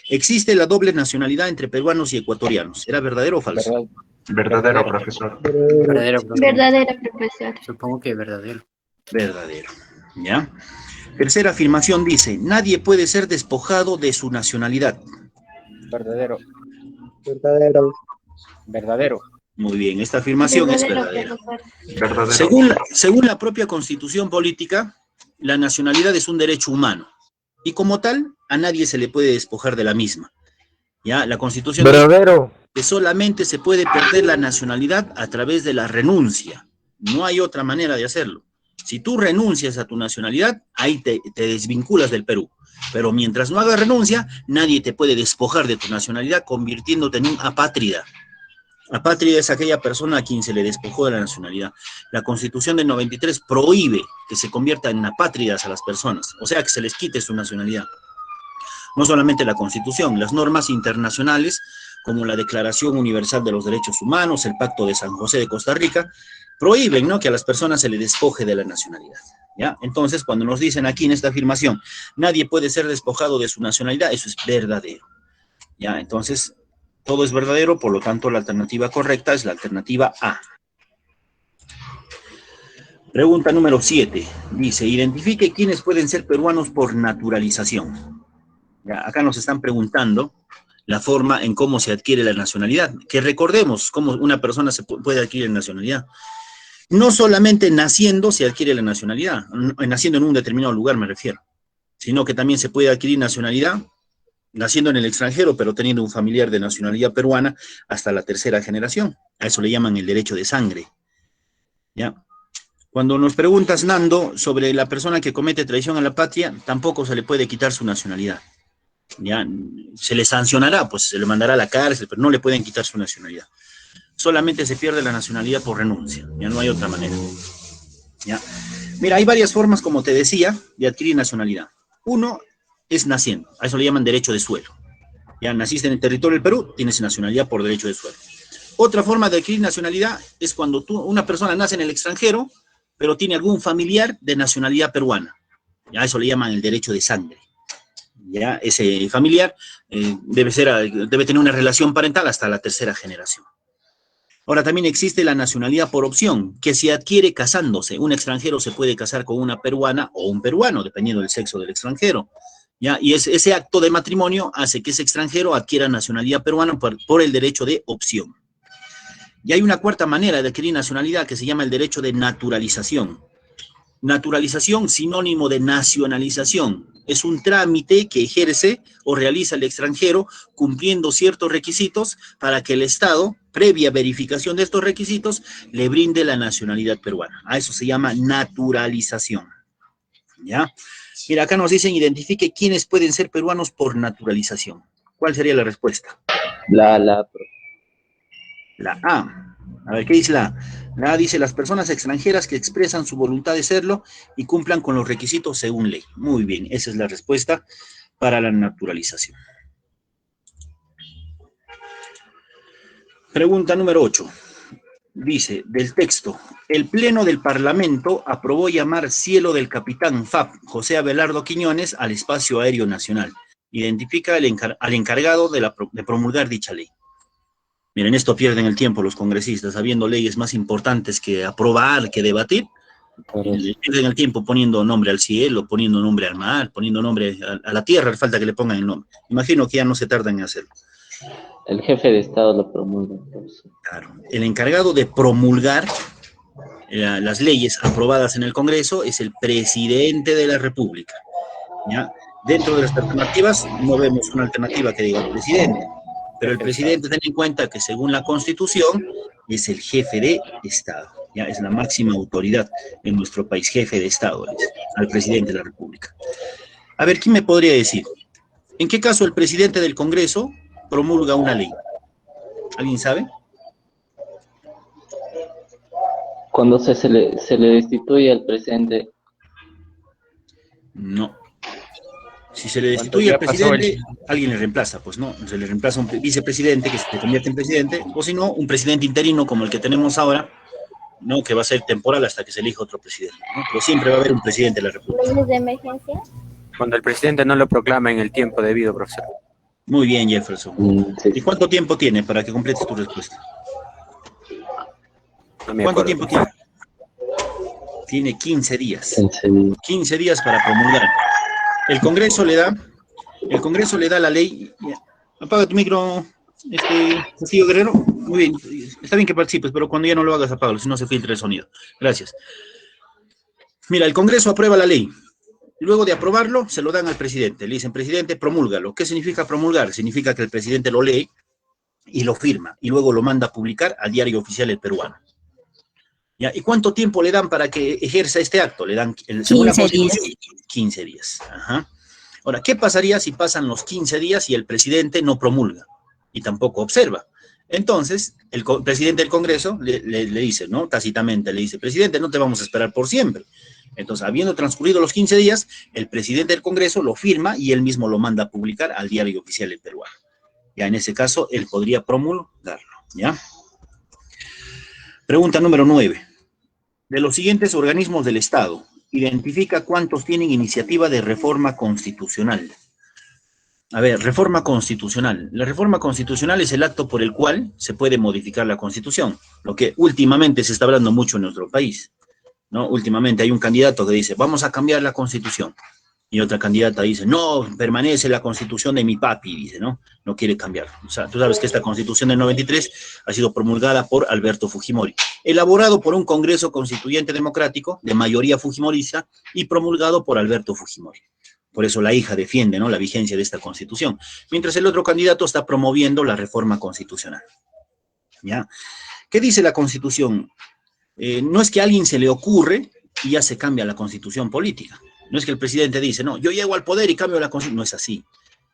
existe la doble nacionalidad entre peruanos y ecuatorianos, ¿era verdadero o falso? Verdadero, profesor. Verdadero, profesor. Verdadero, profesor. Supongo que verdadero. Verdadero. ¿Ya? Tercera afirmación dice, nadie puede ser despojado de su nacionalidad. Verdadero. Verdadero. Verdadero. Muy bien, esta afirmación es Verdadero, verdadera. profesor. Verdadero. Según la propia Constitución política, la nacionalidad es un derecho humano y como tal, a nadie se le puede despojar de la misma. ¿Ya? La Constitución Verdadero. dice que solamente se puede perder la nacionalidad a través de la renuncia. No hay otra manera de hacerlo. Si tú renuncias a tu nacionalidad, ahí te desvinculas del Perú. Pero mientras no hagas renuncia, nadie te puede despojar de tu nacionalidad convirtiéndote en un apátrida. Apátrida es aquella persona a quien se le despojó de la nacionalidad. La Constitución del 93 prohíbe que se conviertan en apátridas a las personas, o sea, que se les quite su nacionalidad. No solamente la Constitución, las normas internacionales, como la Declaración Universal de los Derechos Humanos, el Pacto de San José de Costa Rica, prohíben, ¿no?, que a las personas se les despoje de la nacionalidad. ¿Ya? Entonces, cuando nos dicen aquí en esta afirmación, nadie puede ser despojado de su nacionalidad, eso es verdadero. ¿Ya? Entonces, todo es verdadero, por lo tanto, la alternativa correcta es la alternativa A. Pregunta número 7. Dice, identifique quiénes pueden ser peruanos por naturalización. ¿Ya? Acá nos están preguntando la forma en cómo se adquiere la nacionalidad. Que recordemos cómo una persona se puede adquirir la nacionalidad. No solamente naciendo se adquiere la nacionalidad, naciendo en un determinado lugar me refiero, sino que también se puede adquirir nacionalidad naciendo en el extranjero, pero teniendo un familiar de nacionalidad peruana hasta la 3ª generación. A eso le llaman el derecho de sangre. ¿Ya? Cuando nos preguntas, Nando, sobre la persona que comete traición a la patria, tampoco se le puede quitar su nacionalidad. ¿Ya? Se le sancionará, pues se le mandará a la cárcel, pero no le pueden quitar su nacionalidad. Solamente se pierde la nacionalidad por renuncia, ya no hay otra manera. ¿Ya? Mira, hay varias formas, como te decía, de adquirir nacionalidad. Uno es naciendo, a eso le llaman derecho de suelo. Ya naciste en el territorio del Perú, tienes nacionalidad por derecho de suelo. Otra forma de adquirir nacionalidad es cuando una persona nace en el extranjero, pero tiene algún familiar de nacionalidad peruana. Ya eso le llaman el derecho de sangre. Ya ese familiar debe tener una relación parental hasta la 3ª generación. Ahora también existe la nacionalidad por opción, que se adquiere casándose. Un extranjero se puede casar con una peruana o un peruano, dependiendo del sexo del extranjero. ¿Ya? Y ese acto de matrimonio hace que ese extranjero adquiera nacionalidad peruana por el derecho de opción. Y hay una 4ª manera de adquirir nacionalidad que se llama el derecho de naturalización. Naturalización, sinónimo de nacionalización. Es un trámite que ejerce o realiza el extranjero cumpliendo ciertos requisitos para que el Estado, previa verificación de estos requisitos, le brinde la nacionalidad peruana. A eso se llama naturalización. ¿Ya? Mira, acá nos dicen, identifique quiénes pueden ser peruanos por naturalización. ¿Cuál sería la respuesta? La A. A ver, ¿qué dice la A? La A dice, las personas extranjeras que expresan su voluntad de serlo y cumplan con los requisitos según ley. Muy bien, esa es la respuesta para la naturalización. Pregunta número 8. dice, del texto, el Pleno del Parlamento aprobó llamar cielo del capitán FAP, José Abelardo Quiñones, al espacio aéreo nacional. Identifica al encargado de promulgar dicha ley. Miren, esto pierden el tiempo los congresistas, habiendo leyes más importantes que aprobar, que debatir, pierden el tiempo poniendo nombre al cielo, poniendo nombre al mar, poniendo nombre a la tierra, falta que le pongan el nombre. Imagino que ya no se tardan en hacerlo. El jefe de Estado lo promulga. Claro, el encargado de promulgar las leyes aprobadas en el Congreso es el presidente de la República. ¿Ya? Dentro de las alternativas no vemos una alternativa que diga el presidente, pero el presidente ten en cuenta que según la Constitución es el jefe de Estado, ya es la máxima autoridad en nuestro país, jefe de Estado, es al presidente de la República. A ver, ¿quién me podría decir? ¿En qué caso el presidente del Congreso promulga una ley? ¿Alguien sabe? Cuando se le destituye al presidente. No. Si se le destituye al presidente, alguien le reemplaza, pues no, se le reemplaza un vicepresidente que se convierte en presidente, o si no, un presidente interino como el que tenemos ahora, ¿no? Que va a ser temporal hasta que se elija otro presidente, ¿no? Pero siempre va a haber un presidente de la República. ¿Leyes de emergencia? Cuando el presidente no lo proclama en el tiempo debido, profesor. Muy bien, Jefferson. Sí. ¿Y cuánto tiempo tiene para que completes tu respuesta? No me ¿Cuánto acuerdo. tiempo tiene? Tiene 15 días. 15 días para promulgar. El Congreso le da la ley. Apaga tu micro, Castillo Guerrero. Muy bien, está bien que participes, pero cuando ya no lo hagas, apágalo, si no se filtra el sonido. Gracias. Mira, el Congreso aprueba la ley. Luego de aprobarlo, se lo dan al presidente. Le dicen, presidente, promúlgalo. ¿Qué significa promulgar? Significa que el presidente lo lee y lo firma, y luego lo manda a publicar al Diario Oficial El Peruano. ¿Ya? ¿Y cuánto tiempo le dan para que ejerza este acto? Le dan, según la Constitución, 15 días. Ajá. Ahora, ¿qué pasaría si pasan los 15 días y el presidente no promulga y tampoco observa? Entonces, el presidente del Congreso le dice, ¿no? Tácitamente le dice, presidente, no te vamos a esperar por siempre. Entonces, habiendo transcurrido los 15 días, el presidente del Congreso lo firma y él mismo lo manda a publicar al Diario Oficial El Peruano. Ya en ese caso, él podría promulgarlo, ¿ya? Pregunta número 9. De los siguientes organismos del Estado, identifica cuántos tienen iniciativa de reforma constitucional. A ver, reforma constitucional. La reforma constitucional es el acto por el cual se puede modificar la Constitución, lo que últimamente se está hablando mucho en nuestro país, ¿no? Últimamente hay un candidato que dice, vamos a cambiar la Constitución. Y otra candidata dice, no, permanece la Constitución de mi papi, dice, ¿no? No quiere cambiar. O sea, tú sabes que esta Constitución del 93 ha sido promulgada por Alberto Fujimori, elaborado por un Congreso Constituyente Democrático de mayoría fujimorista y promulgado por Alberto Fujimori. Por eso la hija defiende, ¿no?, la vigencia de esta Constitución, mientras el otro candidato está promoviendo la reforma constitucional. ¿Ya? ¿Qué dice la Constitución? No es que a alguien se le ocurre y ya se cambia la Constitución política. No es que el presidente dice, no, yo llego al poder y cambio la Constitución. No es así.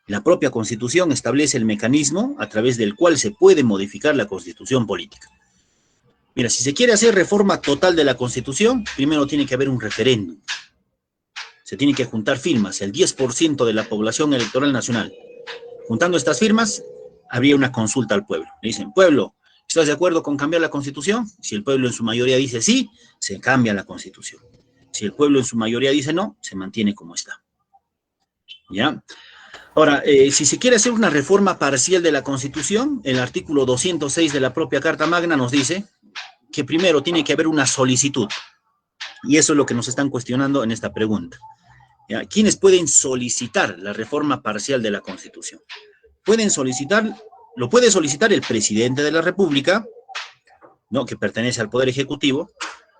La propia Constitución establece el mecanismo a través del cual se puede modificar la Constitución política. Mira, si se quiere hacer reforma total de la Constitución, primero tiene que haber un referéndum. Se tiene que juntar firmas, el 10% de la población electoral nacional. Juntando estas firmas, habría una consulta al pueblo. Le dicen, pueblo, ¿estás de acuerdo con cambiar la Constitución? Si el pueblo en su mayoría dice sí, se cambia la Constitución. Si el pueblo en su mayoría dice no, se mantiene como está. ¿Ya? Ahora, si se quiere hacer una reforma parcial de la Constitución, el artículo 206 de la propia Carta Magna nos dice que primero tiene que haber una solicitud. Y eso es lo que nos están cuestionando en esta pregunta. ¿Ya? ¿Quiénes pueden solicitar la reforma parcial de la Constitución? Lo puede solicitar el presidente de la República, ¿no?, que pertenece al Poder Ejecutivo.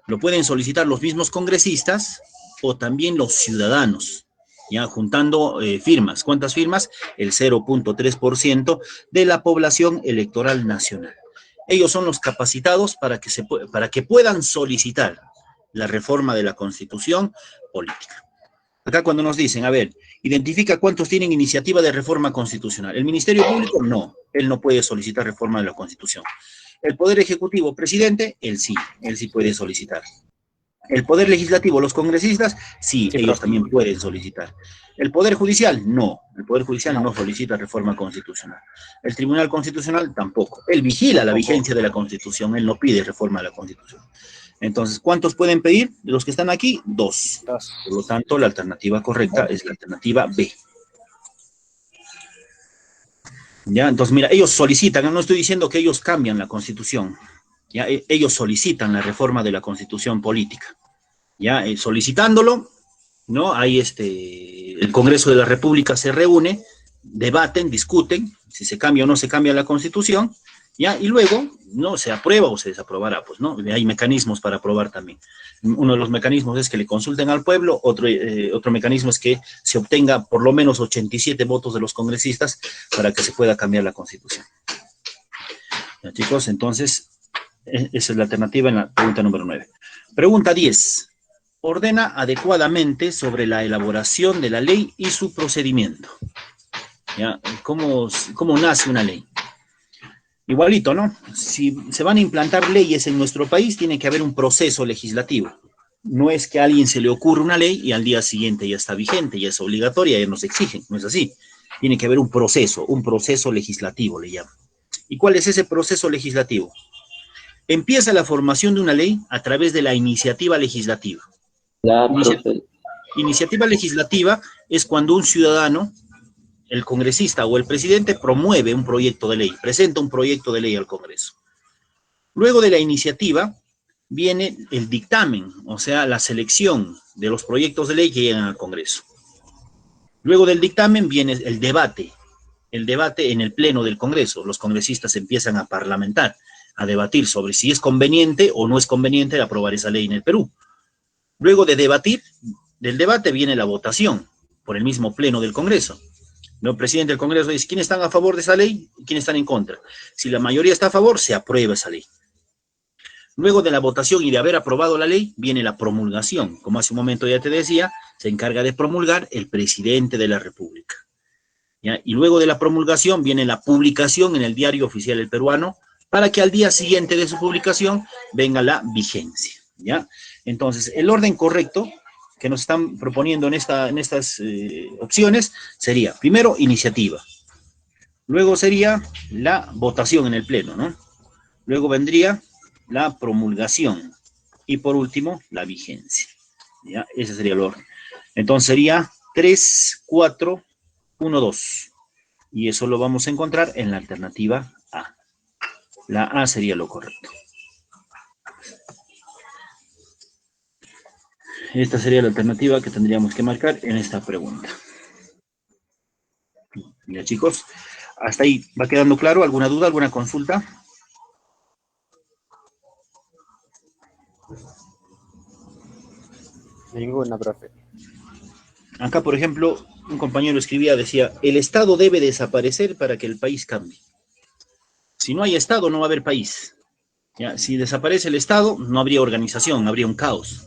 Lo pueden solicitar los mismos congresistas o también los ciudadanos, ya juntando firmas. ¿Cuántas firmas? El 0.3% de la población electoral nacional. Ellos son los capacitados para que puedan solicitar la reforma de la Constitución política. Acá cuando nos dicen, a ver, identifica cuántos tienen iniciativa de reforma constitucional. ¿El Ministerio Público? No, él no puede solicitar reforma de la Constitución. El Poder Ejecutivo, presidente, él sí puede solicitar. El Poder Legislativo, los congresistas, sí, ellos también pueden solicitar. El Poder Judicial, no. El Poder Judicial no solicita reforma constitucional. El Tribunal Constitucional tampoco. Él vigila la vigencia de la Constitución, él no pide reforma de la Constitución. Entonces, ¿cuántos pueden pedir? De los que están aquí, 2. Por lo tanto, la alternativa correcta es la alternativa B. Ya, entonces, mira, ellos solicitan, no estoy diciendo que ellos cambian la Constitución, ya, ellos solicitan la reforma de la Constitución política, ya, solicitándolo, ¿no? Ahí el Congreso de la República se reúne, debaten, discuten, si se cambia o no se cambia la Constitución, ya, y luego, ¿no? Se aprueba o se desaprobará, pues, ¿no? Hay mecanismos para aprobar también. Uno de los mecanismos es que le consulten al pueblo, otro mecanismo es que se obtenga por lo menos 87 votos de los congresistas para que se pueda cambiar la Constitución. Ya, chicos, entonces, esa es la alternativa en la pregunta número 9. Pregunta 10. Ordena adecuadamente sobre la elaboración de la ley y su procedimiento. ¿Ya? ¿Cómo nace una ley? Igualito, ¿no? Si se van a implantar leyes en nuestro país, tiene que haber un proceso legislativo. No es que a alguien se le ocurra una ley y al día siguiente ya está vigente, ya es obligatoria, ya nos exigen, no es así. Tiene que haber un proceso legislativo, le llaman. ¿Y cuál es ese proceso legislativo? Empieza la formación de una ley a través de la iniciativa legislativa. Iniciativa legislativa es cuando un ciudadano, el congresista o el presidente, promueve un proyecto de ley, presenta un proyecto de ley al Congreso. Luego de la iniciativa viene el dictamen, o sea, la selección de los proyectos de ley que llegan al Congreso. Luego del dictamen viene el debate en el pleno del Congreso. Los congresistas empiezan a parlamentar, a debatir sobre si es conveniente o no es conveniente aprobar esa ley en el Perú. Luego de del debate viene la votación por el mismo pleno del Congreso. El presidente del Congreso dice, ¿quiénes están a favor de esa ley y quiénes están en contra? Si la mayoría está a favor, se aprueba esa ley. Luego de la votación y de haber aprobado la ley, viene la promulgación. Como hace un momento ya te decía, se encarga de promulgar el presidente de la República. ¿Ya? Y luego de la promulgación viene la publicación en el Diario Oficial del Peruano, para que al día siguiente de su publicación venga la vigencia. ¿Ya? Entonces, el orden correcto que nos están proponiendo en estas opciones sería, primero, iniciativa. Luego sería la votación en el pleno, ¿no? Luego vendría la promulgación. Y por último, la vigencia. ¿Ya? Ese sería el orden. Entonces sería 3, 4, 1, 2. Y eso lo vamos a encontrar en la alternativa A. La A sería lo correcto. Esta sería la alternativa que tendríamos que marcar en esta pregunta. Ya, chicos, hasta ahí va quedando claro. ¿Alguna duda, alguna consulta? Ninguna, profe. Acá, por ejemplo, un compañero escribía, decía, el Estado debe desaparecer para que el país cambie. Si no hay Estado, no va a haber país. ¿Ya? Si desaparece el Estado, no habría organización, habría un caos.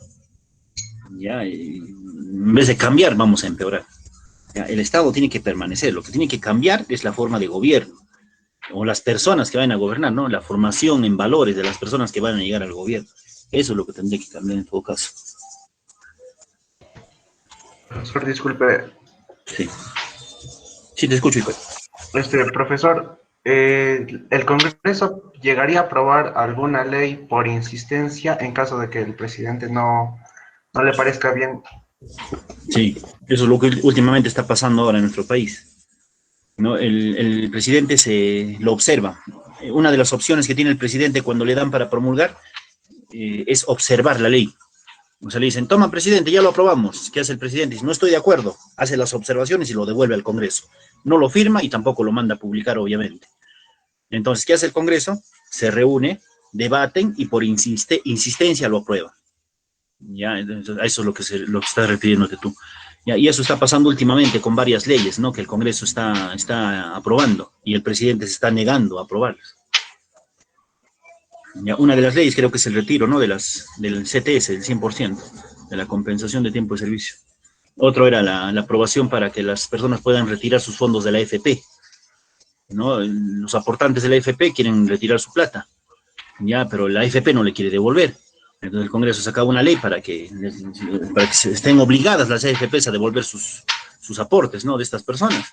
¿Ya? En vez de cambiar, vamos a empeorar. ¿Ya? El Estado tiene que permanecer, lo que tiene que cambiar es la forma de gobierno, o las personas que van a gobernar, ¿no? La formación en valores de las personas que van a llegar al gobierno. Eso es lo que tendría que cambiar en todo caso. Profesor, disculpe. Sí. Sí, te escucho, hijo. Profesor, ¿el Congreso llegaría a aprobar alguna ley por insistencia en caso de que el presidente no le parezca bien? Sí, eso es lo que últimamente está pasando ahora en nuestro país, ¿no? El presidente lo observa. Una de las opciones que tiene el presidente cuando le dan para promulgar es observar la ley. O sea, le dicen, toma, presidente, ya lo aprobamos. ¿Qué hace el presidente? Dice, no estoy de acuerdo. Hace las observaciones y lo devuelve al Congreso. No lo firma y tampoco lo manda a publicar, obviamente. Entonces, ¿qué hace el Congreso? Se reúne, debaten y por insistencia lo aprueban. Ya, entonces, a eso es lo que estás refiriéndote tú. Ya, y eso está pasando últimamente con varias leyes, ¿no? Que el Congreso está aprobando y el presidente se está negando a aprobarlas. Ya, una de las leyes creo que es el retiro, ¿no? Del CTS, del 100%, de la compensación de tiempo de servicio. Otro era la aprobación para que las personas puedan retirar sus fondos de la AFP, ¿no? Los aportantes de la AFP quieren retirar su plata, ya, pero la AFP no le quiere devolver. Entonces el Congreso sacaba una ley para que estén obligadas las AFPs a devolver sus aportes, ¿no? De estas personas.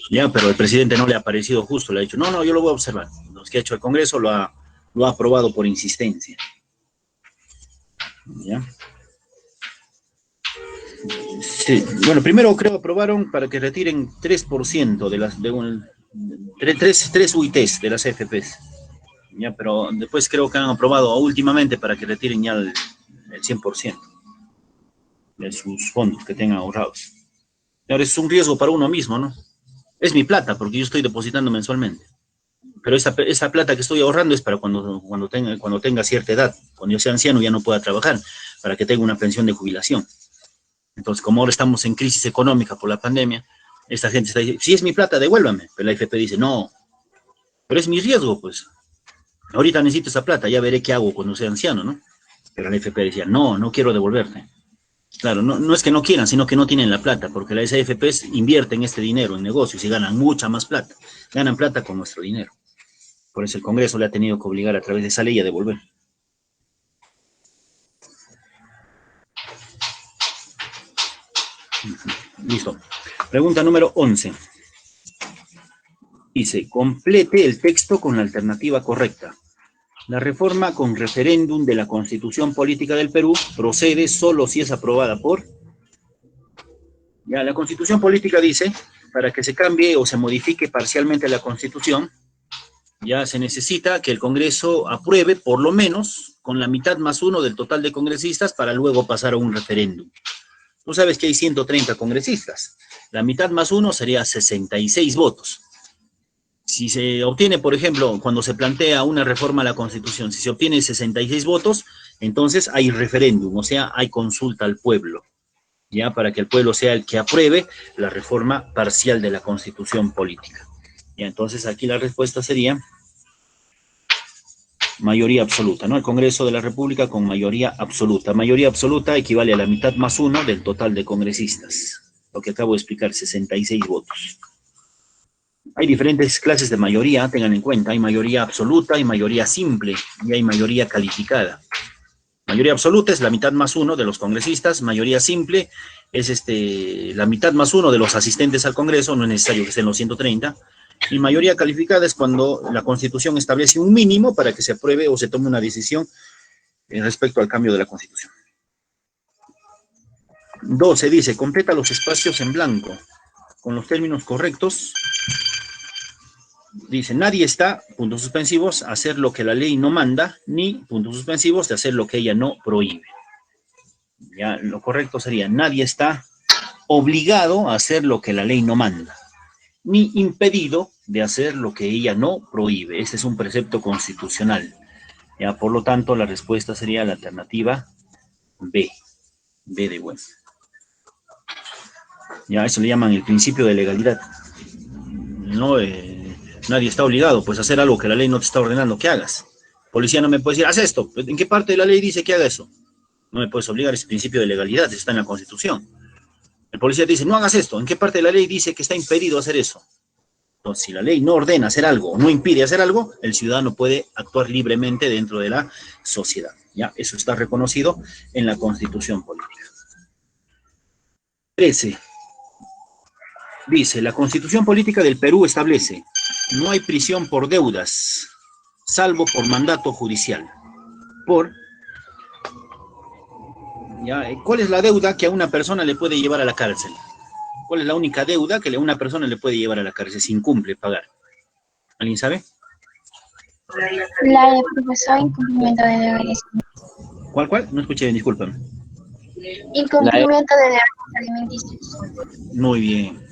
Ya, pero el presidente no le ha parecido justo, le ha dicho, no, yo lo voy a observar. Lo que ha hecho el Congreso lo ha aprobado por insistencia. ¿Ya? Sí, bueno, primero creo aprobaron para que retiren 3% tres UITs de las AFPs. Ya, pero después creo que han aprobado últimamente para que retiren ya el 100% de sus fondos que tengan ahorrados. Ahora es un riesgo para uno mismo, ¿no? Es mi plata porque yo estoy depositando mensualmente. Pero esa plata que estoy ahorrando es para cuando tenga cierta edad, cuando yo sea anciano ya no pueda trabajar, para que tenga una pensión de jubilación. Entonces, como ahora estamos en crisis económica por la pandemia, esta gente está diciendo, si es mi plata, devuélvame. Pero la AFP dice, no, pero es mi riesgo, pues. Ahorita necesito esa plata, ya veré qué hago cuando sea anciano, ¿no? Pero la AFP decía, no quiero devolverte. Claro, no es que no quieran, sino que no tienen la plata, porque las AFPs invierten este dinero en negocios y ganan mucha más plata. Ganan plata con nuestro dinero. Por eso el Congreso le ha tenido que obligar a través de esa ley a devolver. Listo. Pregunta número 11. Dice, complete el texto con la alternativa correcta. La reforma con referéndum de la Constitución Política del Perú procede solo si es aprobada por... Ya, la Constitución Política dice, para que se cambie o se modifique parcialmente la Constitución, ya se necesita que el Congreso apruebe por lo menos con la mitad más uno del total de congresistas para luego pasar a un referéndum. Tú sabes que hay 130 congresistas. La mitad más uno sería 66 votos. Si se obtiene, por ejemplo, cuando se plantea una reforma a la Constitución, si se obtiene 66 votos, entonces hay referéndum, o sea, hay consulta al pueblo, ya para que el pueblo sea el que apruebe la reforma parcial de la Constitución Política. Y entonces aquí la respuesta sería mayoría absoluta, ¿no? El Congreso de la República con mayoría absoluta. Mayoría absoluta equivale a la mitad más uno del total de congresistas. Lo que acabo de explicar, 66 votos. Hay diferentes clases de mayoría, tengan en cuenta. Hay mayoría absoluta, hay mayoría simple y hay mayoría calificada. Mayoría absoluta es la mitad más uno de los congresistas. Mayoría simple es la mitad más uno de los asistentes al Congreso. No es necesario que estén los 130. Y mayoría calificada es cuando la Constitución establece un mínimo para que se apruebe o se tome una decisión respecto al cambio de la Constitución. 12 dice, completa los espacios en blanco con los términos correctos. Dice, nadie está, puntos suspensivos, a hacer lo que la ley no manda, ni, puntos suspensivos, de hacer lo que ella no prohíbe. Ya, lo correcto sería, nadie está obligado a hacer lo que la ley no manda, ni impedido de hacer lo que ella no prohíbe. Ese es un precepto constitucional. Ya, por lo tanto, la respuesta sería la alternativa B. B de bueno. Ya, eso le llaman el principio de legalidad. No, nadie está obligado, pues, a hacer algo que la ley no te está ordenando que hagas. Policía no me puede decir, haz esto. ¿En qué parte de la ley dice que haga eso? No me puedes obligar, es el principio de legalidad, está en la Constitución. El policía te dice, no hagas esto. ¿En qué parte de la ley dice que está impedido hacer eso? Entonces, si la ley no ordena hacer algo o no impide hacer algo, el ciudadano puede actuar libremente dentro de la sociedad. ¿Ya? Eso está reconocido en la Constitución Política. 13. Dice, la Constitución Política del Perú establece, no hay prisión por deudas, salvo por mandato judicial. ¿Cuál es la deuda que a una persona le puede llevar a la cárcel? ¿Cuál es la única deuda que a una persona le puede llevar a la cárcel si incumple pagar? ¿Alguien sabe? La de profesor, incumplimiento de deberes. ¿Cuál? No escuché bien, discúlpame. Incumplimiento de deberes alimenticios. Muy bien.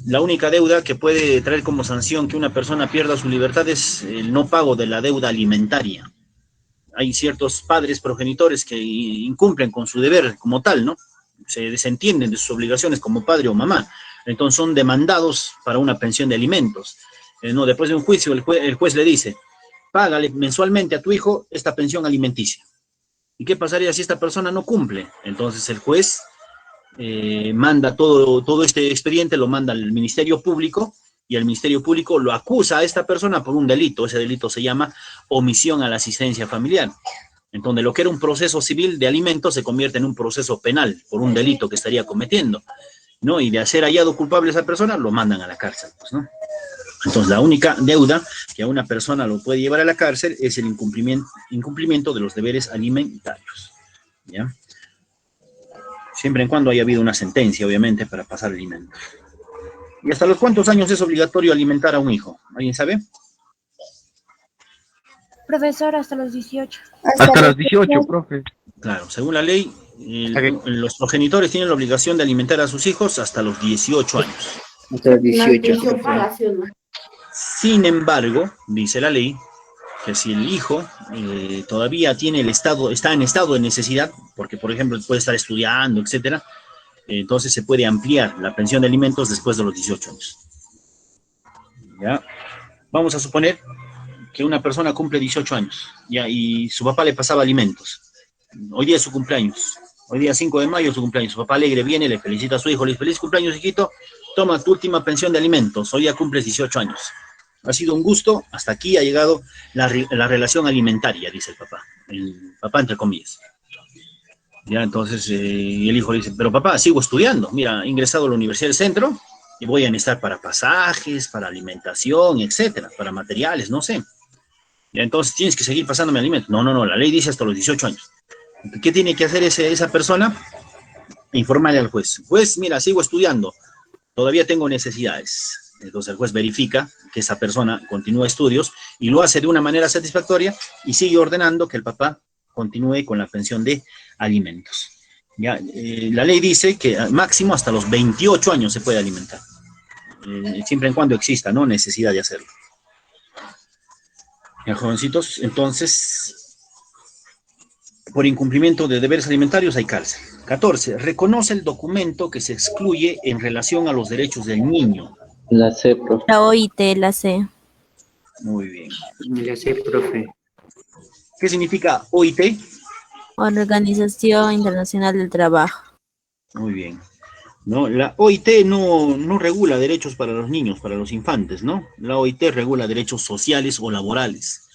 La única deuda que puede traer como sanción que una persona pierda su libertad es el no pago de la deuda alimentaria. Hay ciertos padres progenitores que incumplen con su deber como tal, ¿no? Se desentienden de sus obligaciones como padre o mamá. Entonces son demandados para una pensión de alimentos. No, después de un juicio, el juez le dice, págale mensualmente a tu hijo esta pensión alimenticia. ¿Y qué pasaría si esta persona no cumple? Entonces el juez manda todo este expediente, lo manda al Ministerio Público, y el Ministerio Público lo acusa a esta persona por un delito. Ese delito se llama omisión a la asistencia familiar. en donde lo que era un proceso civil de alimentos se convierte en un proceso penal por un delito que estaría cometiendo, ¿no? Y de hacer hallado culpable a esa persona, lo mandan a la cárcel, pues, ¿no? Entonces, la única deuda que a una persona lo puede llevar a la cárcel es el incumplimiento de los deberes alimentarios, ¿ya? Siempre y cuando haya habido una sentencia, obviamente, para pasar alimentos. ¿Y hasta los cuántos años es obligatorio alimentar a un hijo? ¿Alguien sabe? Profesor, hasta los 18. Hasta los 18, profe. Claro, según la ley, los progenitores tienen la obligación de alimentar a sus hijos hasta los 18 años. Hasta los 18. Sin embargo, dice la ley, que si el hijo todavía está en estado de necesidad, porque por ejemplo puede estar estudiando, etcétera, entonces se puede ampliar la pensión de alimentos después de los 18 años. ¿Ya? Vamos a suponer que una persona cumple 18 años, ¿ya? Y su papá le pasaba alimentos. Hoy día es su cumpleaños. Hoy día 5 de mayo es su cumpleaños. Su papá alegre viene, le felicita a su hijo, le dice, feliz cumpleaños, hijito, toma tu última pensión de alimentos. Hoy día cumples 18 años. Ha sido un gusto, hasta aquí ha llegado la relación alimentaria, dice el papá entre comillas. Ya, entonces, y el hijo le dice, pero papá, sigo estudiando, mira, he ingresado a la Universidad del Centro y voy a necesitar para pasajes, para alimentación, etcétera, para materiales, no sé. Ya, entonces tienes que seguir pasándome alimentos. No, la ley dice hasta los 18 años. ¿Qué tiene que hacer esa persona? Informarle al juez. Juez, mira, sigo estudiando, todavía tengo necesidades. Entonces el juez verifica que esa persona continúa estudios y lo hace de una manera satisfactoria y sigue ordenando que el papá continúe con la pensión de alimentos. Ya, la ley dice que máximo hasta los 28 años se puede alimentar, siempre y cuando exista, ¿no?, necesidad de hacerlo. Ya, jovencitos, entonces, por incumplimiento de deberes alimentarios hay cárcel. 14. Reconoce el documento que se excluye en relación a los derechos del niño. La C, profe. La OIT, la C. Muy bien. La C, profe. ¿Qué significa OIT? Organización Internacional del Trabajo. Muy bien. ¿No? La OIT no regula derechos para los niños, para los infantes, ¿no? La OIT regula derechos sociales o laborales.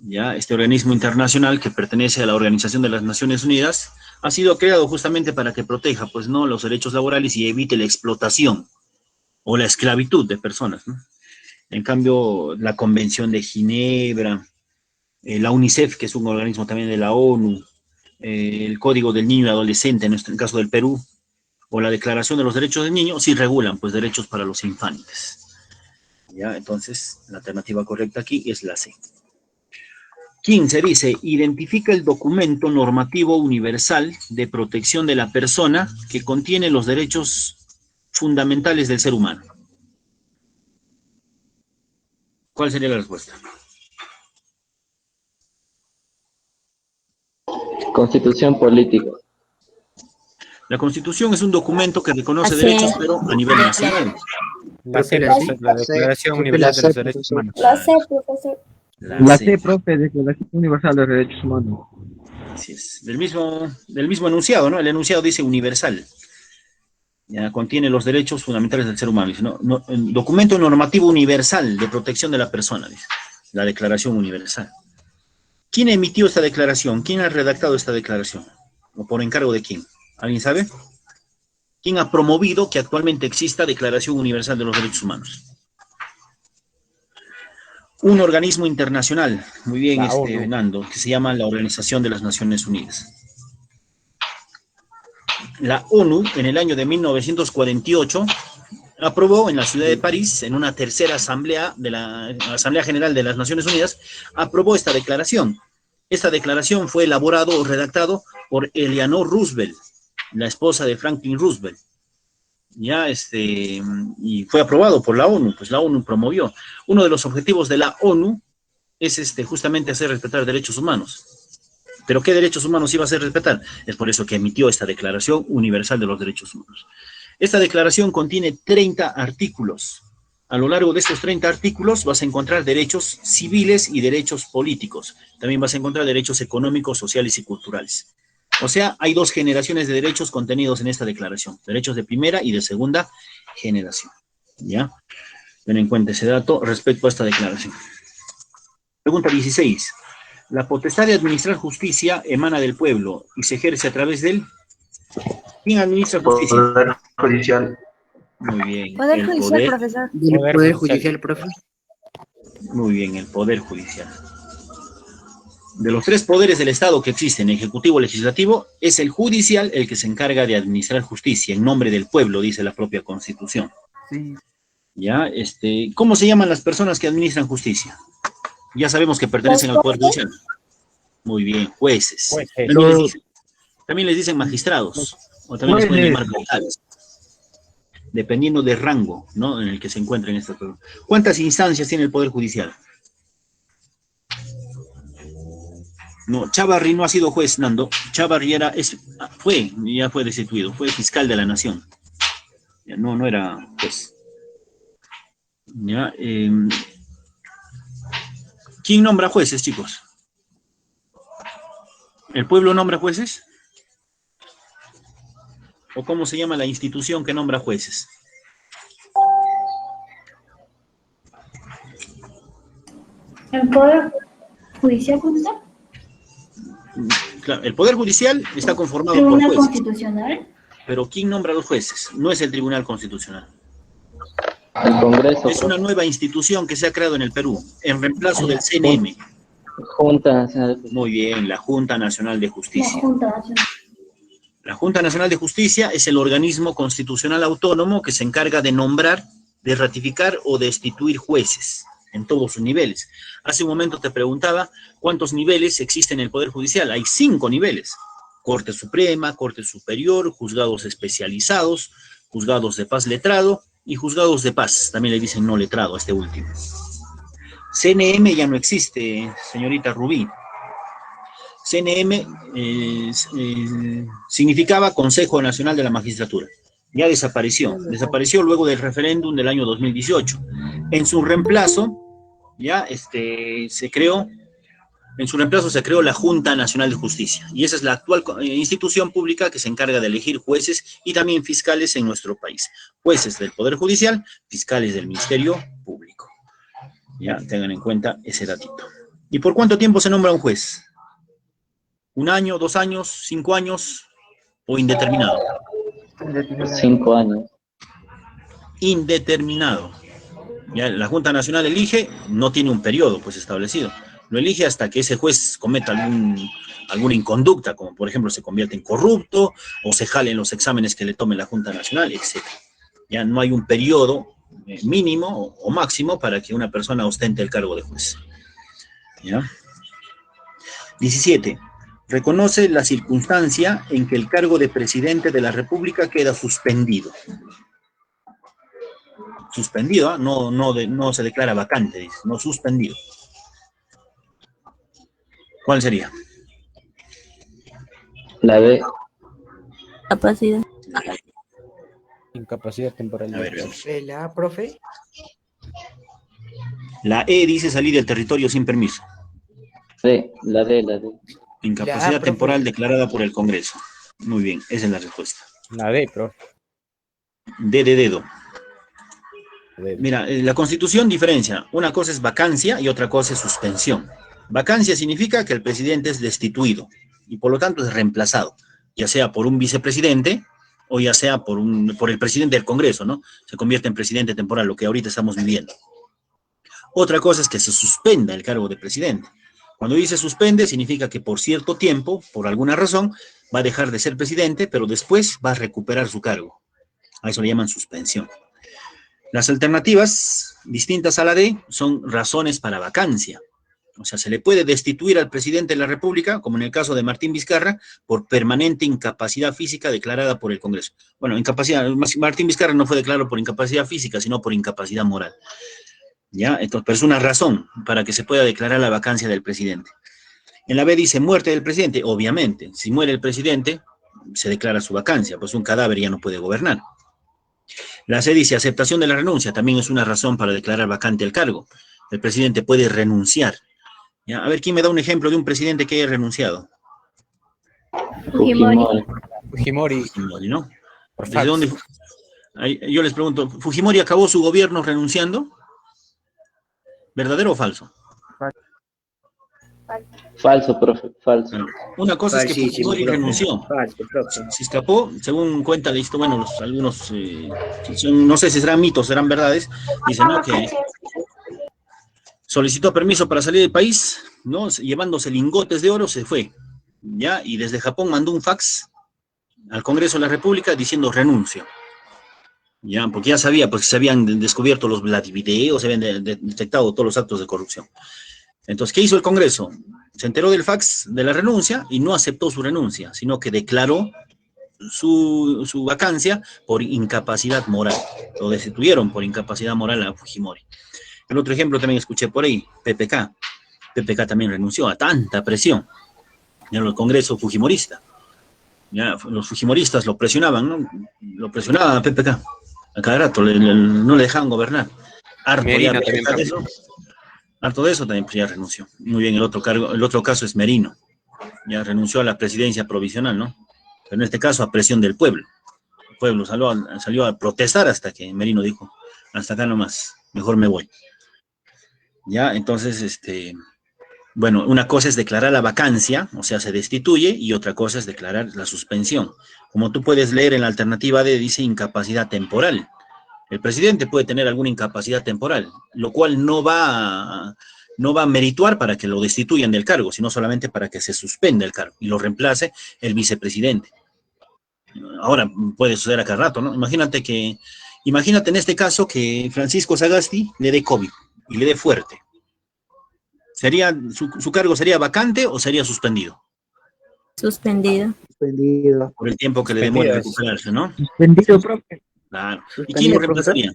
Ya, este organismo internacional que pertenece a la Organización de las Naciones Unidas ha sido creado justamente para que proteja, pues, ¿no?, los derechos laborales y evite la explotación o la esclavitud de personas, ¿no? En cambio, la Convención de Ginebra, la UNICEF, que es un organismo también de la ONU, el Código del Niño y Adolescente, en el caso del Perú, o la Declaración de los Derechos del Niño, sí regulan, pues, derechos para los infantes. ¿Ya? Entonces, la alternativa correcta aquí es la C. 15 dice, identifica el documento normativo universal de protección de la persona que contiene los derechos fundamentales del ser humano. ¿Cuál sería la respuesta? Constitución política. La Constitución es un documento que reconoce derechos, pero a nivel nacional. La C, la Declaración Universal de los Derechos Humanos. La C, profesor. La C, profe, Declaración Universal de los Derechos Humanos. Así es. Del mismo enunciado, ¿no? El enunciado dice universal. Ya contiene los derechos fundamentales del ser humano. Dice, ¿no? Documento normativo universal de protección de la persona, dice. La Declaración Universal. ¿Quién emitió esta declaración? ¿Quién ha redactado esta declaración? ¿O por encargo de quién? ¿Alguien sabe? ¿Quién ha promovido que actualmente exista Declaración Universal de los Derechos Humanos? Un organismo internacional, muy bien, Nando, que se llama la Organización de las Naciones Unidas. La ONU, en el año de 1948, aprobó en la ciudad de París, en una tercera asamblea de la Asamblea General de las Naciones Unidas, aprobó esta declaración. Esta declaración fue elaborado o redactado por Eleanor Roosevelt, la esposa de Franklin Roosevelt. Ya, y fue aprobado por la ONU, pues la ONU promovió. Uno de los objetivos de la ONU es justamente hacer respetar derechos humanos. ¿Pero qué derechos humanos iba a hacer respetar? Es por eso que emitió esta Declaración Universal de los Derechos Humanos. Esta declaración contiene 30 artículos. A lo largo de estos 30 artículos vas a encontrar derechos civiles y derechos políticos. También vas a encontrar derechos económicos, sociales y culturales. O sea, hay dos generaciones de derechos contenidos en esta declaración. Derechos de primera y de segunda generación. ¿Ya? Ten en cuenta ese dato respecto a esta declaración. Pregunta 16. La potestad de administrar justicia emana del pueblo y se ejerce a través del... ¿Quién administra justicia? Poder judicial. Muy bien. Poder el judicial, poder, profesor. Del Poder Judicial, profe. muy bien, el poder judicial. De los tres poderes del Estado que existen, ejecutivo, legislativo, es el judicial el que se encarga de administrar justicia en nombre del pueblo, dice la propia Constitución. Sí. Ya, ¿cómo se llaman las personas que administran justicia? Ya sabemos que pertenecen al Poder Judicial. Muy bien, jueces. También les dicen magistrados, o también les pueden llamar vocales, dependiendo del rango, ¿no?, en el que se encuentren estas personas. ¿Cuántas instancias tiene el Poder Judicial? No, Chávarri no ha sido juez, Nando. Chávarri ya fue destituido, fue fiscal de la nación. Ya, no era juez. Ya, ¿quién nombra jueces, chicos? ¿El pueblo nombra jueces? ¿O cómo se llama la institución que nombra jueces? ¿El Poder Judicial, profesor? Claro, el Poder Judicial está conformado por ¿Tribunal jueces. Constitucional? Pero ¿quién nombra a los jueces? No es el Tribunal Constitucional. El Congreso. Es una nueva institución que se ha creado en el Perú, en reemplazo del CNM. Junta Nacional. Muy bien, la Junta Nacional de La Justicia. Junta Nacional. La Junta Nacional de Justicia es el organismo constitucional autónomo que se encarga de nombrar, de ratificar o destituir jueces en todos sus niveles. Hace un momento te preguntaba cuántos niveles existen en el Poder Judicial. Hay 5 niveles. Corte Suprema, Corte Superior, juzgados especializados, juzgados de paz letrado y juzgados de paz. También le dicen no letrado a este último. CNM ya no existe, señorita Rubí. CNM significaba Consejo Nacional de la Magistratura. Ya desapareció luego del referéndum del año 2018. En su reemplazo, se creó la Junta Nacional de Justicia, y esa es la actual institución pública que se encarga de elegir jueces y también fiscales en nuestro país. Jueces del Poder Judicial, fiscales del Ministerio Público. Ya, tengan en cuenta ese datito. ¿Y por cuánto tiempo se nombra un juez? ¿1 año, 2 años, 5 años o indeterminado? 5 años. Indeterminado. Ya, la Junta Nacional elige, no tiene un periodo pues establecido. Lo elige hasta que ese juez cometa alguna inconducta, como por ejemplo se convierte en corrupto, o se jale en los exámenes que le tome la Junta Nacional, etc. Ya no hay un periodo mínimo o máximo para que una persona ostente el cargo de juez. ¿Ya? 17. Reconoce la circunstancia en que el cargo de presidente de la República queda suspendido. Suspendido, ¿eh? No se declara vacante, dice, no suspendido. ¿Cuál sería? La D. Capacidad. Incapacidad temporal. A ver, veamos. La A, profe. La E dice salir del territorio sin permiso. D. La D. Incapacidad temporal declarada por el Congreso. Muy bien, esa es la respuesta. La D, profe. D de dedo. Mira, la Constitución diferencia. Una cosa es vacancia y otra cosa es suspensión. Vacancia significa que el presidente es destituido y por lo tanto es reemplazado, ya sea por un vicepresidente o ya sea por el presidente del Congreso, ¿no? Se convierte en presidente temporal, lo que ahorita estamos viviendo. Otra cosa es que se suspenda el cargo de presidente. Cuando dice suspende, significa que por cierto tiempo, por alguna razón, va a dejar de ser presidente, pero después va a recuperar su cargo. A eso le llaman suspensión. Las alternativas distintas a la D son razones para vacancia. O sea, se le puede destituir al presidente de la República, como en el caso de Martín Vizcarra, por permanente incapacidad física declarada por el Congreso. Bueno, Martín Vizcarra no fue declarado por incapacidad física, sino por incapacidad moral. ¿Ya? Entonces, pero es una razón para que se pueda declarar la vacancia del presidente. En la B dice muerte del presidente. Obviamente, si muere el presidente, se declara su vacancia, pues un cadáver ya no puede gobernar. La C dice aceptación de la renuncia. También es una razón para declarar vacante el cargo. El presidente puede renunciar. ¿Ya? A ver, ¿quién me da un ejemplo de un presidente que haya renunciado? Fujimori. Fujimori, ¿no? ¿Desde dónde? Yo les pregunto, ¿Fujimori acabó su gobierno renunciando? ¿Verdadero o falso? Falso, profe, falso. Una cosa es que Sí, Fujimori profe. renunció. Falso, profe. Se escapó, según cuenta la historia, bueno, algunos, no sé si serán mitos, serán verdades, dicen, ¿no?, que solicitó permiso para salir del país, ¿no?, llevándose lingotes de oro, se fue, ¿ya? Y desde Japón mandó un fax al Congreso de la República diciendo renuncio, ¿ya? Porque ya sabía, pues se habían descubierto los videos, se habían detectado todos los actos de corrupción. Entonces, ¿qué hizo el Congreso? Se enteró del fax de la renuncia y no aceptó su renuncia, sino que declaró su vacancia por incapacidad moral. Lo destituyeron por incapacidad moral a Fujimori. El otro ejemplo también escuché por ahí, PPK. PPK también renunció a tanta presión. Ya el Congreso fujimorista. Ya los fujimoristas lo presionaban, ¿no? Lo presionaban a PPK. A cada rato no le dejaban gobernar. Harto ya de eso. Harto de eso también, pues ya renunció. Muy bien, el otro caso es Merino. Ya renunció a la presidencia provisional, ¿no? Pero en este caso a presión del pueblo. El pueblo salió a protestar hasta que Merino dijo, hasta acá nomás, mejor me voy. Ya, entonces, bueno, una cosa es declarar la vacancia, o sea, se destituye, y otra cosa es declarar la suspensión. Como tú puedes leer en la alternativa D, dice incapacidad temporal. El presidente puede tener alguna incapacidad temporal, lo cual no va a merituar para que lo destituyan del cargo, sino solamente para que se suspenda el cargo y lo reemplace el vicepresidente. Ahora puede suceder a cada rato, ¿no? Imagínate en este caso que Francisco Sagasti le dé COVID y le dé fuerte. ¿Su cargo sería vacante o sería suspendido? Suspendido. Suspendido. Por el tiempo que le demore recuperarse, ¿no? Suspendido, profe. Claro. ¿Y quién lo reemplazaría?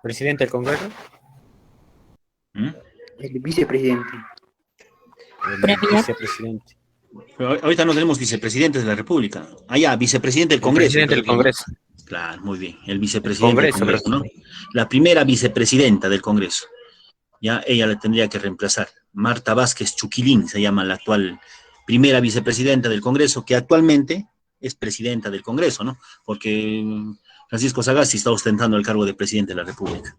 ¿Presidente del Congreso? El vicepresidente. El vicepresidente. Pero ahorita no tenemos vicepresidentes de la República. Vicepresidente del Congreso. Presidente del Congreso. Claro, muy bien. El vicepresidente del Congreso, ¿no? La primera vicepresidenta del Congreso. Ya ella le tendría que reemplazar. Marta Vázquez Chuquilín se llama la actual primera vicepresidenta del Congreso, que actualmente es presidenta del Congreso, ¿no? Porque Francisco Sagasti está ostentando el cargo de presidente de la República.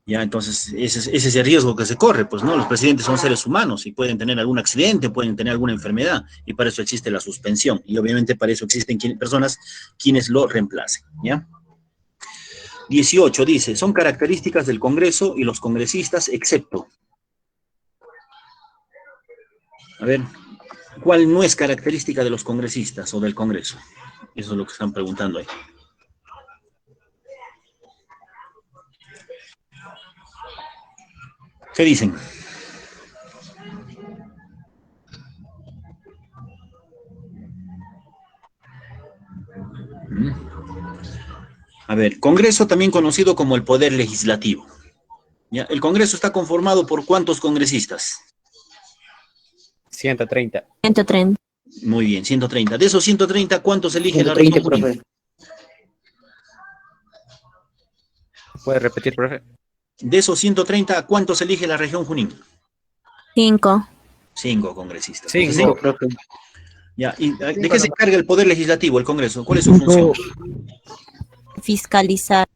Ya, entonces, ese es el riesgo que se corre, pues, ¿no? Los presidentes son seres humanos y pueden tener algún accidente, pueden tener alguna enfermedad, y para eso existe la suspensión, y obviamente para eso existen personas quienes lo reemplacen, ¿ya? 18 dice, son características del Congreso y los congresistas, excepto. A ver, ¿cuál no es característica de los congresistas o del Congreso? Eso es lo que están preguntando ahí. ¿Qué dicen? A ver, Congreso también conocido como el Poder Legislativo. ¿Ya? El Congreso está conformado por ¿cuántos congresistas? 130. 130. Muy bien, 130. De esos 130, ¿cuántos elige la región Junín? ¿Puede repetir, profe? De esos 130, ¿cuántos elige la región Junín? 5. 5 congresistas. 5, profe. Ya, ¿y de qué se encarga el Poder Legislativo, el Congreso? ¿Cuál es su función? Fiscalizar.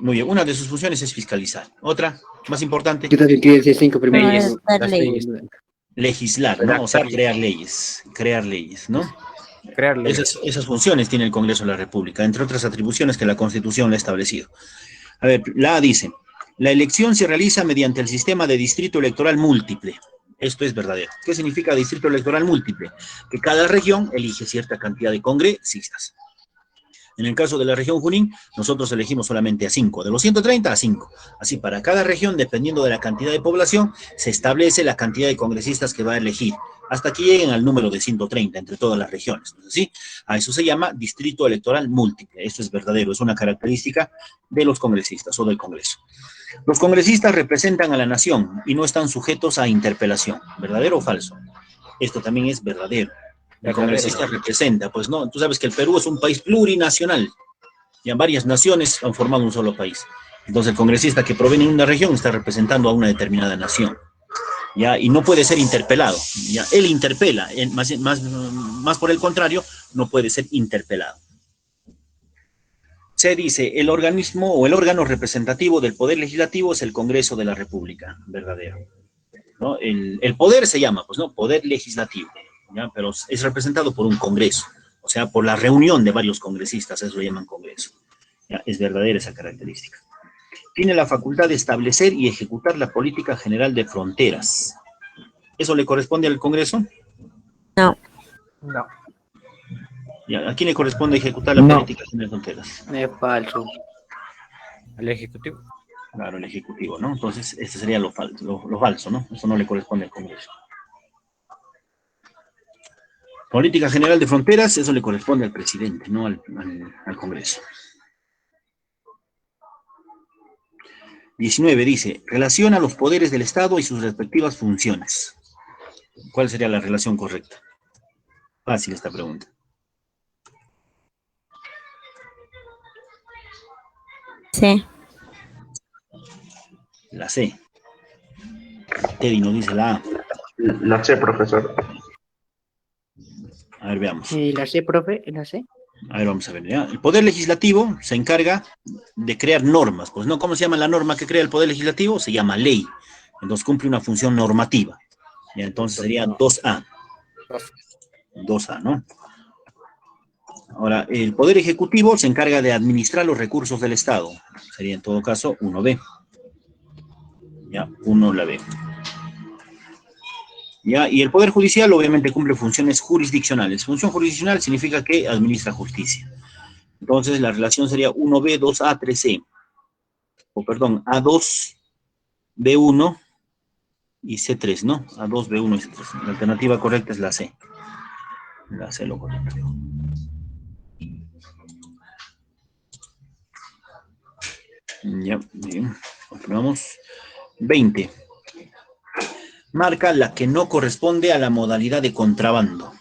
Muy bien, una de sus funciones es fiscalizar. Otra, más importante. Yo también quiero decir 5 primero. Legislar, ¿no? O sea, crear leyes, ¿no? Crear leyes. Esas funciones tiene el Congreso de la República, entre otras atribuciones que la Constitución le ha establecido. A ver, la A dice, la elección se realiza mediante el sistema de distrito electoral múltiple. Esto es verdadero. ¿Qué significa distrito electoral múltiple? Que cada región elige cierta cantidad de congresistas. En el caso de la región Junín, nosotros elegimos solamente a 5, de los 130 a 5. Así, para cada región, dependiendo de la cantidad de población, se establece la cantidad de congresistas que va a elegir, hasta que lleguen al número de 130 entre todas las regiones. ¿Sí? A eso se llama distrito electoral múltiple. Esto es verdadero, es una característica de los congresistas o del Congreso. Los congresistas representan a la nación y no están sujetos a interpelación. ¿Verdadero o falso? Esto también es verdadero. El congresista representa, pues no, tú sabes que el Perú es un país plurinacional, ya varias naciones han formado un solo país. Entonces el congresista que proviene de una región está representando a una determinada nación, ya, y no puede ser interpelado, ya, él interpela, más por el contrario, no puede ser interpelado. Se dice, el organismo o el órgano representativo del Poder Legislativo es el Congreso de la República, verdadero, ¿no? El poder se llama, pues, ¿no? Poder Legislativo, ¿ya? Pero es representado por un Congreso, o sea, por la reunión de varios congresistas, eso lo llaman Congreso, ¿ya? Es verdadera esa característica. Tiene la facultad de establecer y ejecutar la política general de fronteras. ¿Eso le corresponde al Congreso? No. No. ¿Ya? ¿A quién le corresponde ejecutar la política general de fronteras? Es falso. ¿Al Ejecutivo? Claro, el Ejecutivo, ¿no? Entonces, este sería lo falso, ¿no? Eso no le corresponde al Congreso. Política general de fronteras, eso le corresponde al presidente, no al Congreso. 19 dice, relaciona los poderes del Estado y sus respectivas funciones. ¿Cuál sería la relación correcta? Fácil esta pregunta. Sí. La C. Teddy nos dice la A. La C, profesor. A ver, veamos. La C, profe, la C. A ver, vamos a ver, ¿ya? El Poder Legislativo se encarga de crear normas, pues, ¿no? ¿Cómo se llama la norma que crea el Poder Legislativo? Se llama ley. Entonces cumple una función normativa. ¿Ya? Entonces sería 2A. 2A, ¿no? Ahora, el Poder Ejecutivo se encarga de administrar los recursos del Estado. Sería en todo caso 1B. Ya, 1 la B. ¿Ya? Y el Poder Judicial obviamente cumple funciones jurisdiccionales. Función jurisdiccional significa que administra justicia. Entonces la relación sería 1B, 2A, 3C. O perdón, A2, B1 y C3, ¿no? A2, B1 y C3. La alternativa correcta es la C. La C lo correcto. Ya, bien. Continuamos. 20. Marca la que no corresponde a la modalidad de contrabando.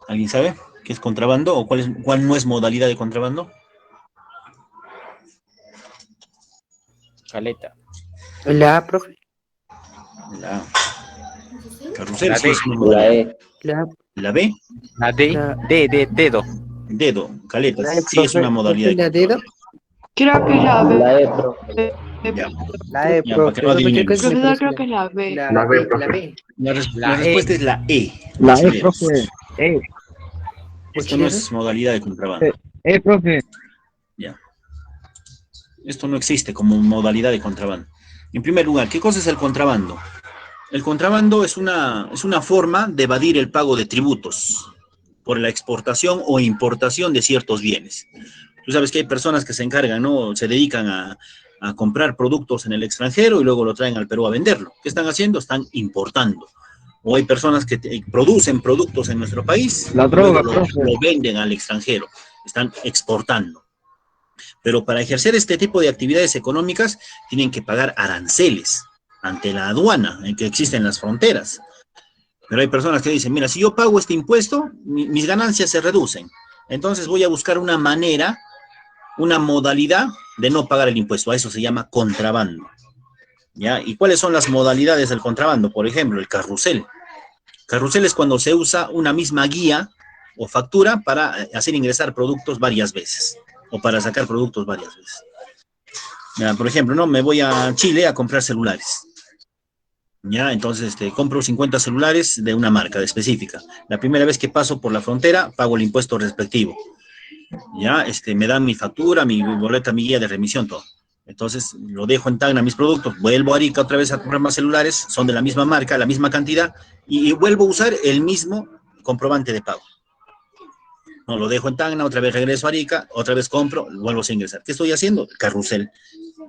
¿Alguien sabe qué es contrabando o cuál no es modalidad de contrabando? Caleta. La A, profe. La A. Carrusel, La sí D. es una modalidad. La E. La B. La D. La- D, dedo. Dedo, caleta, La E, sí es profe. una modalidad de ¿La dedo? Creo que es la B. La E, profe. Ya. La E, Ya, para que no profe. adivinemos. Profesor, creo que es la B. La B, la B. La respuesta es la E. La E, Mochileros. profe. Esto no es modalidad de contrabando. Profe. Ya. Esto no existe como modalidad de contrabando. En primer lugar, ¿qué cosa es el contrabando? El contrabando es una forma de evadir el pago de tributos por la exportación o importación de ciertos bienes. Tú sabes que hay personas que se encargan, ¿no? Se dedican a comprar productos en el extranjero y luego lo traen al Perú a venderlo. ¿Qué están haciendo? Están importando. O hay personas que producen productos en nuestro país, La droga, luego profe. lo venden al extranjero, están exportando. Pero para ejercer este tipo de actividades económicas tienen que pagar aranceles ante la aduana en que existen las fronteras. Pero hay personas que dicen, mira, si yo pago este impuesto, mis ganancias se reducen. Entonces voy a buscar una manera, una modalidad de no pagar el impuesto. A eso se llama contrabando. ¿Ya? ¿Y cuáles son las modalidades del contrabando? Por ejemplo, el carrusel. Carrusel es cuando se usa una misma guía o factura para hacer ingresar productos varias veces o para sacar productos varias veces. Ya, por ejemplo, ¿no? Me voy a Chile a comprar celulares. Ya, entonces compro 50 celulares de una marca específica. La primera vez que paso por la frontera, pago el impuesto respectivo. Ya, me dan mi factura, mi boleta, mi guía de remisión, todo. Entonces, lo dejo en Tacna mis productos, vuelvo a Arica otra vez a comprar más celulares, son de la misma marca, la misma cantidad, y vuelvo a usar el mismo comprobante de pago. No, lo dejo en Tacna, otra vez regreso a Arica, otra vez compro, vuelvo a ingresar. ¿Qué estoy haciendo? Carrusel.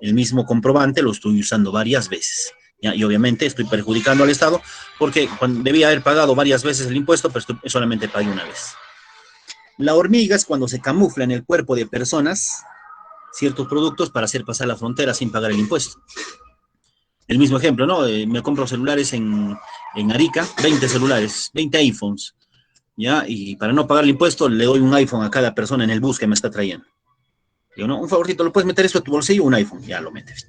El mismo comprobante lo estoy usando varias veces. ¿Ya? Y obviamente estoy perjudicando al Estado porque cuando debía haber pagado varias veces el impuesto, pero solamente pagué una vez. La hormiga es cuando se camufla en el cuerpo de personas ciertos productos para hacer pasar la frontera sin pagar el impuesto. El mismo ejemplo, ¿no? Me compro celulares en Arica, 20 celulares, 20 iPhones, ¿ya? Y para no pagar el impuesto le doy un iPhone a cada persona en el bus que me está trayendo. Digo, no, un favorcito, ¿lo puedes meter esto a tu bolsillo? Un iPhone, ya lo metes.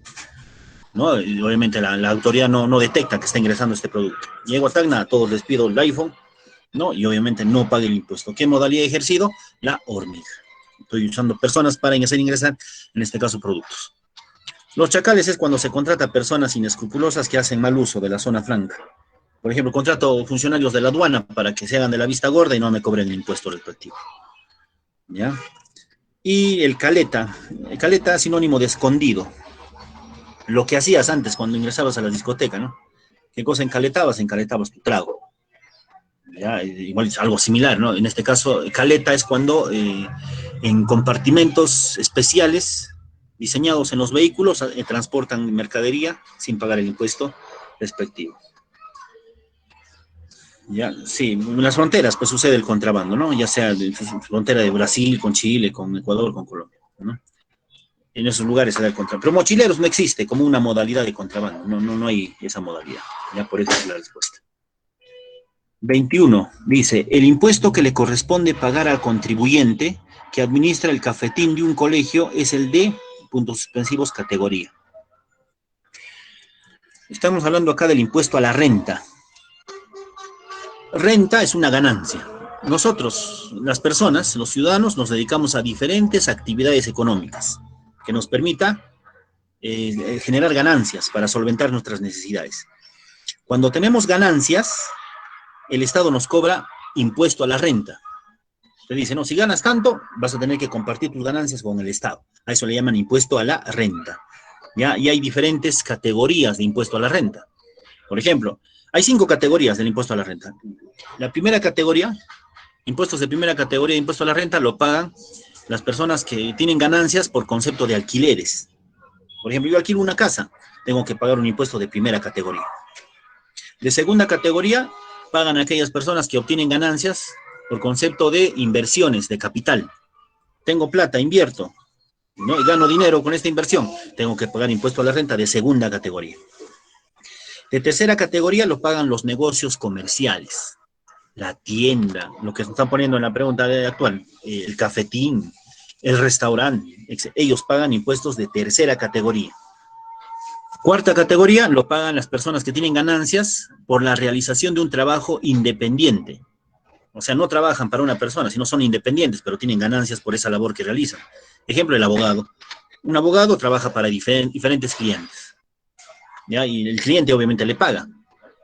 ¿No? Y obviamente la autoridad no detecta que está ingresando este producto. Llego a Tacna, a todos les pido el iPhone, ¿no? Y obviamente no pague el impuesto. ¿Qué modalidad he ejercido? La hormiga. Estoy usando personas para hacer ingresar, en este caso, productos. Los chacales es cuando se contrata personas inescrupulosas que hacen mal uso de la zona franca. Por ejemplo, contrato funcionarios de la aduana para que se hagan de la vista gorda y no me cobren el impuesto respectivo. ¿Ya? Y el caleta. El caleta es sinónimo de escondido. Lo que hacías antes cuando ingresabas a la discoteca, ¿no? ¿Qué cosa encaletabas? Encaletabas tu trago. ¿Ya? Igual es algo similar, ¿no? En este caso, caleta es cuando en compartimentos especiales diseñados en los vehículos transportan mercadería sin pagar el impuesto respectivo. Ya, sí, en las fronteras pues sucede el contrabando, ¿no? Ya sea de frontera de Brasil con Chile, con Ecuador, con Colombia, ¿no? En esos lugares se da el contrabando. Pero mochileros no existe como una modalidad de contrabando, no hay esa modalidad. Ya por eso es la respuesta. 21, dice, el impuesto que le corresponde pagar al contribuyente que administra el cafetín de un colegio es el de, puntos suspensivos, categoría. Estamos hablando acá del impuesto a la renta. Renta es una ganancia. Nosotros, las personas, los ciudadanos, nos dedicamos a diferentes actividades económicas que nos permita generar ganancias para solventar nuestras necesidades. Cuando tenemos ganancias, el Estado nos cobra impuesto a la renta. Te dice, no, si ganas tanto, vas a tener que compartir tus ganancias con el Estado. A eso le llaman impuesto a la renta. ¿Ya? Y hay diferentes categorías de impuesto a la renta. Por ejemplo, hay 5 categorías del impuesto a la renta. La primera categoría, impuestos de primera categoría de impuesto a la renta, lo pagan las personas que tienen ganancias por concepto de alquileres. Por ejemplo, yo alquilo una casa, tengo que pagar un impuesto de primera categoría. De segunda categoría, pagan aquellas personas que obtienen ganancias por concepto de inversiones, de capital. Tengo plata, invierto, ¿no? Y gano dinero con esta inversión, tengo que pagar impuesto a la renta de segunda categoría. De tercera categoría lo pagan los negocios comerciales, la tienda, lo que se están poniendo en la pregunta actual, el cafetín, el restaurante, ellos pagan impuestos de tercera categoría. Cuarta categoría lo pagan las personas que tienen ganancias por la realización de un trabajo independiente. O sea, no trabajan para una persona, sino son independientes, pero tienen ganancias por esa labor que realizan. Ejemplo, el abogado. Un abogado trabaja para diferentes clientes, ¿ya? Y el cliente obviamente le paga,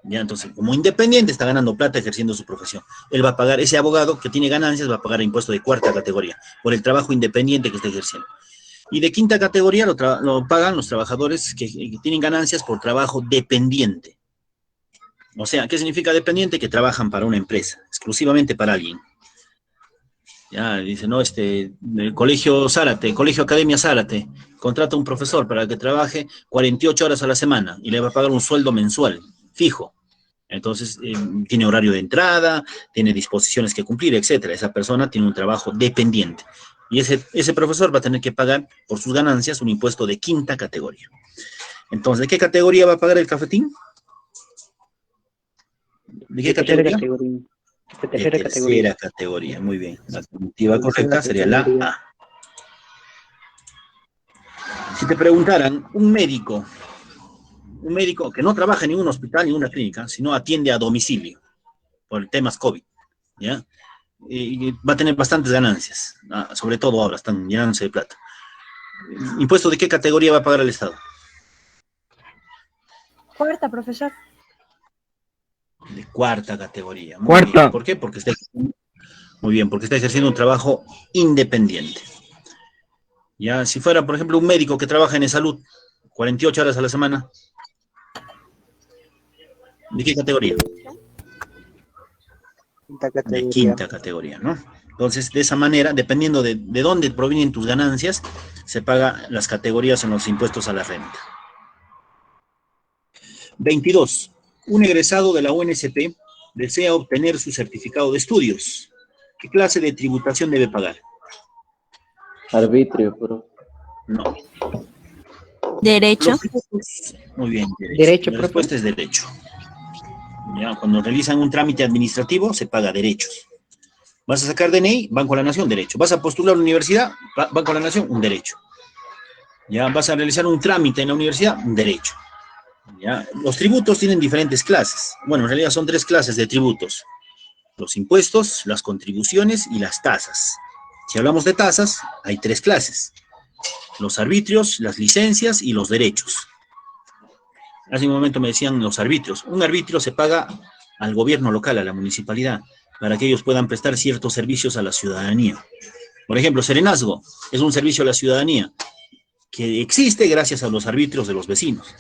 ¿ya? Entonces, como independiente está ganando plata ejerciendo su profesión. Él va a pagar, ese abogado que tiene ganancias va a pagar impuesto de cuarta categoría por el trabajo independiente que está ejerciendo. Y de quinta categoría lo pagan los trabajadores que tienen ganancias por trabajo dependiente. O sea, ¿qué significa dependiente? Que trabajan para una empresa, exclusivamente para alguien. Ya, dice, no, el Colegio Zárate, Colegio Academia Zárate, contrata a un profesor para que trabaje 48 horas a la semana y le va a pagar un sueldo mensual, fijo. Entonces, tiene horario de entrada, tiene disposiciones que cumplir, etcétera. Esa persona tiene un trabajo dependiente. Y ese profesor va a tener que pagar por sus ganancias un impuesto de quinta categoría. Entonces, ¿de qué categoría va a pagar el cafetín? ¿De qué categoría? De tercera categoría, muy bien. La alternativa correcta sería la A. Si te preguntaran, un médico que no trabaja en ningún hospital ni en una clínica, sino atiende a domicilio por temas COVID, ¿ya? Y va a tener bastantes ganancias, sobre todo ahora, están llenándose de plata. ¿Impuesto de qué categoría va a pagar el Estado? Cuarta, profesor. De cuarta categoría. Cuarta. ¿Por qué? Porque está ejerciendo un trabajo independiente. Ya, si fuera, por ejemplo, un médico que trabaja en salud 48 horas a la semana, ¿de qué categoría? De quinta categoría, ¿no? Entonces, de esa manera, dependiendo de dónde provienen tus ganancias, se pagan las categorías en los impuestos a la renta. 22. Un egresado de la UNSP desea obtener su certificado de estudios. ¿Qué clase de tributación debe pagar? Arbitrio, bro. No. Derecho. Muy bien, Derecho, La respuesta es derecho. Ya, cuando realizan un trámite administrativo, se paga derechos. Vas a sacar DNI, Banco de la Nación, derecho. Vas a postular a la universidad, Banco de la Nación, un derecho. Ya, vas a realizar un trámite en la universidad, un derecho. ¿Ya? Los tributos tienen diferentes clases. Bueno, en realidad son 3 clases de tributos. Los impuestos, las contribuciones y las tasas. Si hablamos de tasas, hay 3 clases. Los arbitrios, las licencias y los derechos. Hace un momento me decían los arbitrios. Un arbitrio se paga al gobierno local, a la municipalidad, para que ellos puedan prestar ciertos servicios a la ciudadanía. Por ejemplo, serenazgo es un servicio a la ciudadanía que existe gracias a los arbitrios de los vecinos.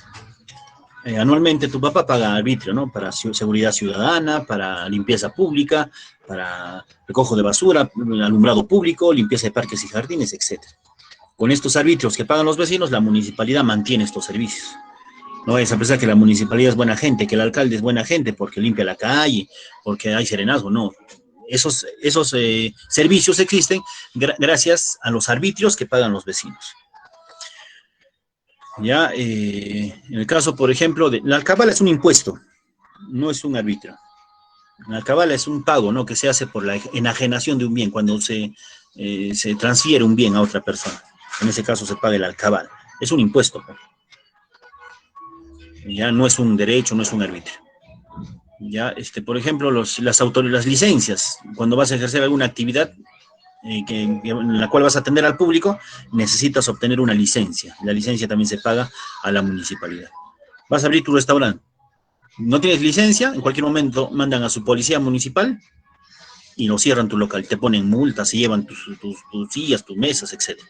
Anualmente tu papá paga arbitrio, ¿no? Para seguridad ciudadana, para limpieza pública, para recojo de basura, alumbrado público, limpieza de parques y jardines, etc. Con estos arbitrios que pagan los vecinos, la municipalidad mantiene estos servicios. No es a pensar que la municipalidad es buena gente, que el alcalde es buena gente porque limpia la calle, porque hay serenazgo, no. Esos servicios existen gracias a los arbitrios que pagan los vecinos. Ya, en el caso, por ejemplo, la alcabala es un impuesto, no es un arbitrio. La alcabala es un pago, ¿no? Que se hace por la enajenación de un bien, cuando se transfiere un bien a otra persona. En ese caso se paga el alcabala. Es un impuesto. Ya no es un derecho, no es un arbitrio. Ya, por ejemplo, las licencias, cuando vas a ejercer alguna actividad en la cual vas a atender al público, necesitas obtener una licencia. La licencia también se paga a la municipalidad. Vas a abrir tu restaurante. No tienes licencia, en cualquier momento mandan a su policía municipal y lo cierran tu local. Te ponen multas, se llevan tus sillas, tus mesas, etc.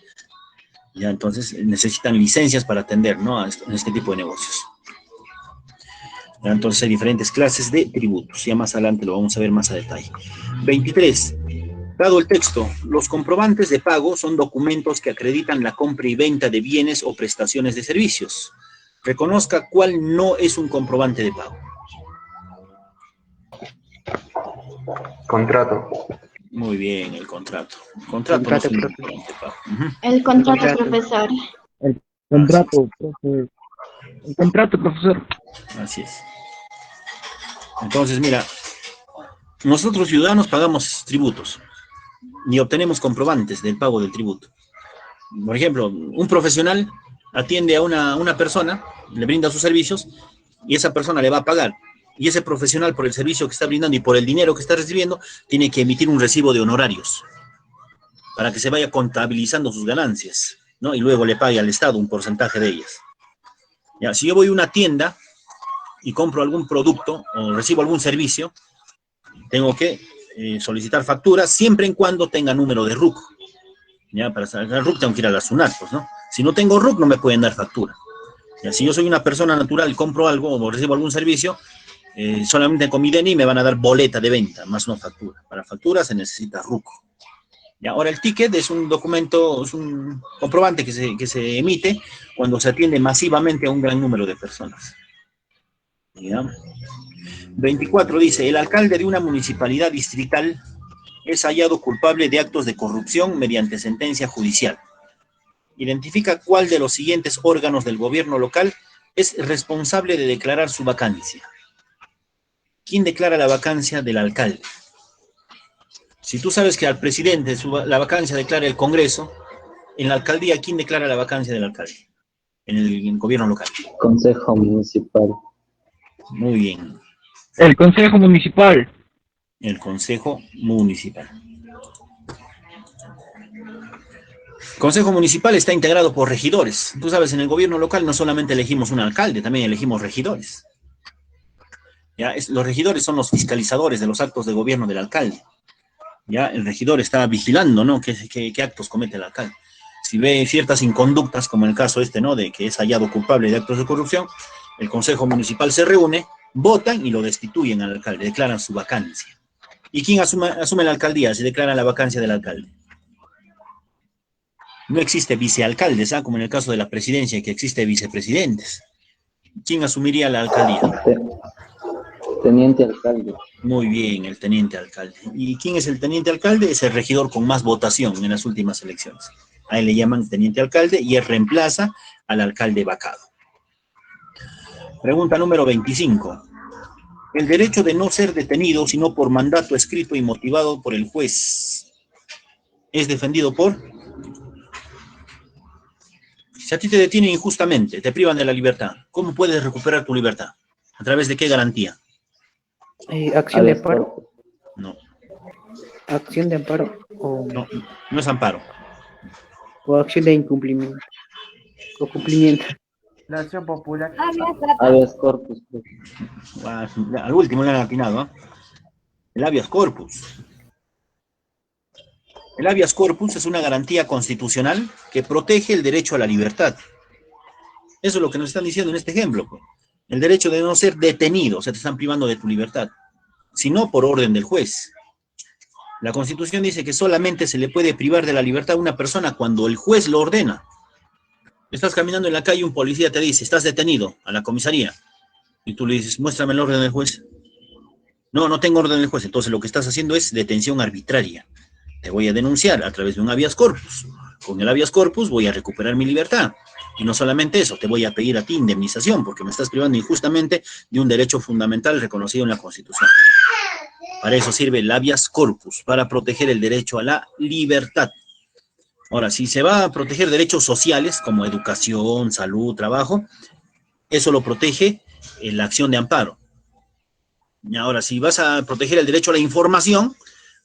Ya, entonces necesitan licencias para atender, ¿no? En este tipo de negocios. Ya, entonces hay diferentes clases de tributos. Ya más adelante lo vamos a ver más a detalle. 23. Dado el texto, los comprobantes de pago son documentos que acreditan la compra y venta de bienes o prestaciones de servicios. Reconozca cuál no es un comprobante de pago. Contrato. Muy bien, el contrato. Contrato no es un comprobante de pago. El contrato, profesor. El contrato, profesor. El contrato, profesor. Así es. Entonces, mira, nosotros ciudadanos pagamos tributos y obtenemos comprobantes del pago del tributo. Por ejemplo, un profesional atiende a una persona, le brinda sus servicios, y esa persona le va a pagar. Y ese profesional, por el servicio que está brindando y por el dinero que está recibiendo, tiene que emitir un recibo de honorarios para que se vaya contabilizando sus ganancias, ¿no? Y luego le pague al Estado un porcentaje de ellas. Ya, si yo voy a una tienda y compro algún producto o recibo algún servicio, tengo que solicitar factura siempre en cuando tenga número de RUC. Ya, para sacar RUC tengo que ir a la SUNAT, pues, ¿no? Si no tengo RUC no me pueden dar factura. Ya, si yo soy una persona natural y compro algo o recibo algún servicio, solamente con mi DNI me van a dar boleta de venta, más no factura. Para factura se necesita RUC. Y ahora el ticket es un documento, es un comprobante que se emite cuando se atiende masivamente a un gran número de personas. ¿Ya? 24 dice, el alcalde de una municipalidad distrital es hallado culpable de actos de corrupción mediante sentencia judicial. Identifica cuál de los siguientes órganos del gobierno local es responsable de declarar su vacancia. ¿Quién declara la vacancia del alcalde? Si tú sabes que al presidente la vacancia declara el Congreso, en la alcaldía, ¿quién declara la vacancia del alcalde? En el gobierno local. Consejo municipal. Muy bien. El consejo municipal. El consejo municipal. El consejo municipal está integrado por regidores. Tú sabes, en el gobierno local no solamente elegimos un alcalde, también elegimos regidores. ¿Ya? Los regidores son los fiscalizadores de los actos de gobierno del alcalde. Ya, el regidor está vigilando, ¿no? ¿Qué actos comete el alcalde? Si ve ciertas inconductas, como en el caso ¿no? De que es hallado culpable de actos de corrupción, el consejo municipal se reúne, votan y lo destituyen al alcalde, declaran su vacancia. ¿Y quién asume la alcaldía si declaran la vacancia del alcalde? No existe vicealcaldes, ¿sabes? Como en el caso de la presidencia, que existe vicepresidentes. ¿Quién asumiría la alcaldía? Teniente alcalde. Muy bien, el teniente alcalde. ¿Y quién es el teniente alcalde? Es el regidor con más votación en las últimas elecciones. A él le llaman teniente alcalde y él reemplaza al alcalde vacado. Pregunta número 25. El derecho de no ser detenido, sino por mandato escrito y motivado por el juez, es defendido por... Si a ti te detienen injustamente, te privan de la libertad, ¿cómo puedes recuperar tu libertad? ¿A través de qué garantía? Acción de paro. No. acción de amparo No, no es amparo. o acción de incumplimiento o cumplimiento. La acción popular. Habeas corpus. Al último le han atinado, ¿ah? El habeas corpus. El habeas corpus es una garantía constitucional que protege el derecho a la libertad. Eso es lo que nos están diciendo en este ejemplo, pues. El derecho de no ser detenido, o sea, te están privando de tu libertad, sino por orden del juez. La Constitución dice que solamente se le puede privar de la libertad a una persona cuando el juez lo ordena. Estás caminando en la calle y un policía te dice, estás detenido a la comisaría. Y tú le dices, muéstrame el orden del juez. No, no tengo orden del juez. Entonces lo que estás haciendo es detención arbitraria. Te voy a denunciar a través de un habeas corpus. Con el habeas corpus voy a recuperar mi libertad. Y no solamente eso, te voy a pedir a ti indemnización porque me estás privando injustamente de un derecho fundamental reconocido en la Constitución. Para eso sirve el habeas corpus, para proteger el derecho a la libertad. Ahora, si se va a proteger derechos sociales como educación, salud, trabajo, eso lo protege la acción de amparo. Y ahora, si vas a proteger el derecho a la información,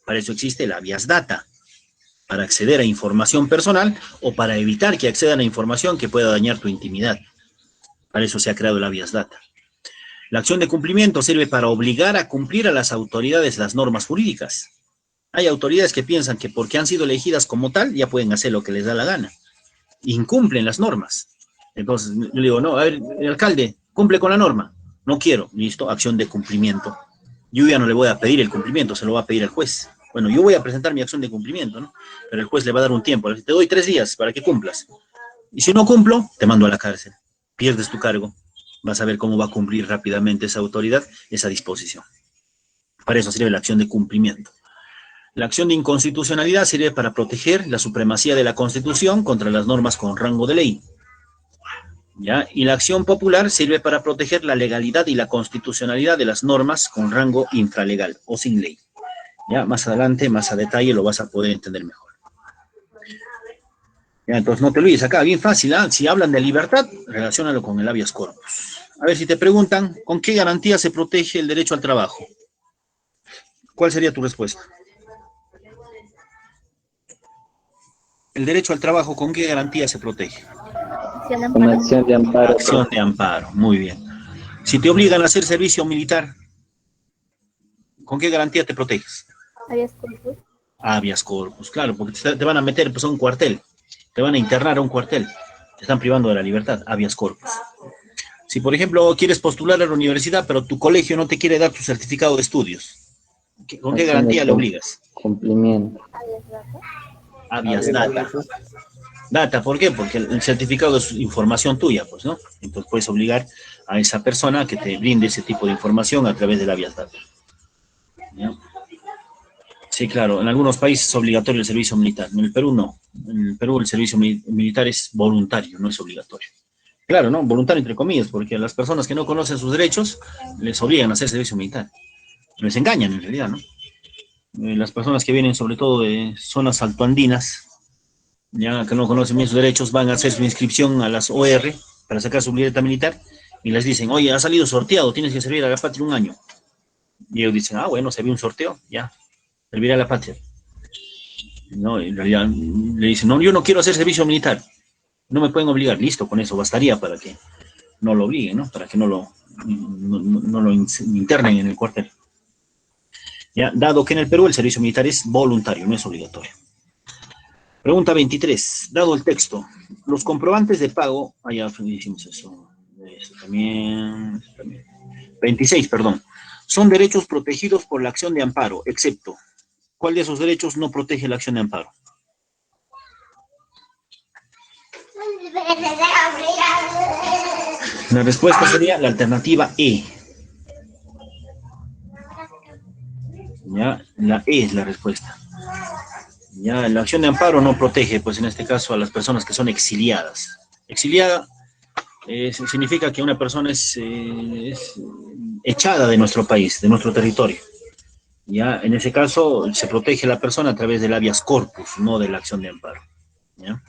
para eso existe el habeas data, para acceder a información personal o para evitar que accedan a información que pueda dañar tu intimidad. Para eso se ha creado el habeas data. La acción de cumplimiento sirve para obligar a cumplir a las autoridades las normas jurídicas. Hay autoridades que piensan que porque han sido elegidas como tal, ya pueden hacer lo que les da la gana. Incumplen las normas. Entonces, yo le digo, no, a ver, el alcalde, cumple con la norma. No quiero, listo, acción de cumplimiento. Yo ya no le voy a pedir el cumplimiento, se lo va a pedir al juez. Bueno, yo voy a presentar mi acción de cumplimiento, ¿no? Pero el juez le va a dar un tiempo. Te doy 3 días para que cumplas. Y si no cumplo, te mando a la cárcel. Pierdes tu cargo. Vas a ver cómo va a cumplir rápidamente esa autoridad esa disposición. Para eso sirve la acción de cumplimiento. La acción de inconstitucionalidad sirve para proteger la supremacía de la Constitución contra las normas con rango de ley. ¿Ya? Y la acción popular sirve para proteger la legalidad y la constitucionalidad de las normas con rango infralegal o sin ley. Ya, más adelante, más a detalle, lo vas a poder entender mejor. Ya, entonces no te olvides, acá bien fácil, ¿eh? Si hablan de libertad, relaciónalo con el habeas corpus. A ver, si te preguntan, ¿con qué garantía se protege el derecho al trabajo? ¿Cuál sería tu respuesta? El derecho al trabajo, ¿con qué garantía se protege? Con acción de amparo. Acción de amparo, muy bien. Si te obligan a hacer servicio militar, ¿con qué garantía te proteges? Habeas corpus. Habeas corpus, claro, porque te van a meter pues, a un cuartel, te van a internar a un cuartel, te están privando de la libertad, habeas corpus. Si, por ejemplo, quieres postular a la universidad, pero tu colegio no te quiere dar tu certificado de estudios, ¿con qué garantía le obligas? Cumplimiento. Habeas data. Data, ¿por qué? Porque el certificado es información tuya, pues, ¿no? Entonces puedes obligar a esa persona a que te brinde ese tipo de información a través del habeas data. ¿Ya? Sí, claro, en algunos países es obligatorio el servicio militar, en el Perú no. En el Perú el servicio militar es voluntario, no es obligatorio. Claro, ¿no? Voluntario entre comillas, porque a las personas que no conocen sus derechos les obligan a hacer servicio militar. Les engañan en realidad, ¿no? Las personas que vienen sobre todo de zonas altoandinas, ya que no conocen bien sus derechos, van a hacer su inscripción a las OR para sacar su libreta militar y les dicen, oye, ha salido sorteado, tienes que servir a la patria 1 año. Y ellos dicen, ah, bueno, se vio un sorteo, ya, serviré a la patria. No, en realidad le dicen, no, yo no quiero hacer servicio militar, no me pueden obligar, listo, con eso bastaría para que no lo obliguen, ¿no? Para que no lo internen en el cuartel. Ya, dado que en el Perú el servicio militar es voluntario, no es obligatorio. Pregunta 23. Dado el texto, los comprobantes de pago... Ah, ya hicimos eso. Esto también. 26, perdón. Son derechos protegidos por la acción de amparo, excepto. ¿Cuál de esos derechos no protege la acción de amparo? La respuesta sería la alternativa E. Ya, la E es la respuesta. Ya, la acción de amparo no protege, pues en este caso, a las personas que son exiliadas. Exiliada significa que una persona es echada de nuestro país, de nuestro territorio. Ya, en ese caso, se protege a la persona a través del habeas corpus, no de la acción de amparo. ¿Ya?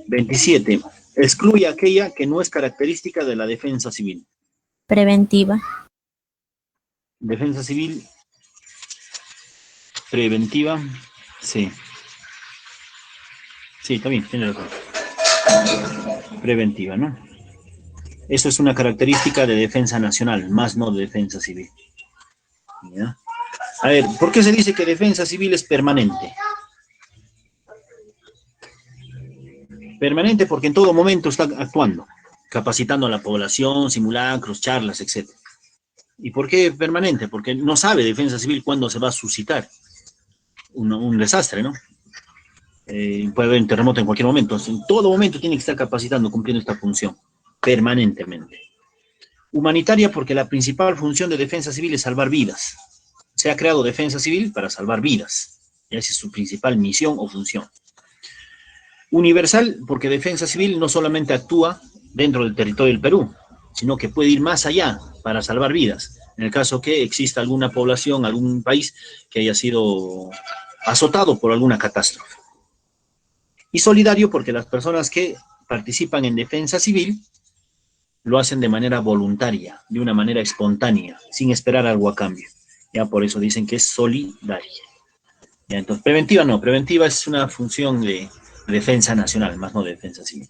27. Excluye aquella que no es característica de la defensa civil. Preventiva. Defensa civil Preventiva, sí. Sí, está bien, tiene razón. Preventiva, ¿no? Eso es una característica de defensa nacional, más no de defensa civil. ¿Ya? A ver, ¿por qué se dice que defensa civil es permanente? Permanente porque en todo momento está actuando, capacitando a la población, simulacros, charlas, etc. ¿Y por qué permanente? Porque no sabe defensa civil cuándo se va a suscitar un desastre, ¿no? Puede haber un terremoto en cualquier momento. Entonces, en todo momento tiene que estar capacitando, cumpliendo esta función, permanentemente. Humanitaria porque la principal función de defensa civil es salvar vidas. Se ha creado defensa civil para salvar vidas. Esa es su principal misión o función. Universal porque defensa civil no solamente actúa dentro del territorio del Perú, sino que puede ir más allá para salvar vidas. En el caso que exista alguna población, algún país que haya sido azotado por alguna catástrofe. Y solidario porque las personas que participan en defensa civil lo hacen de manera voluntaria, de una manera espontánea, sin esperar algo a cambio. Ya por eso dicen que es solidaria. Ya, entonces, preventiva no, preventiva es una función de defensa nacional, más no de defensa civil.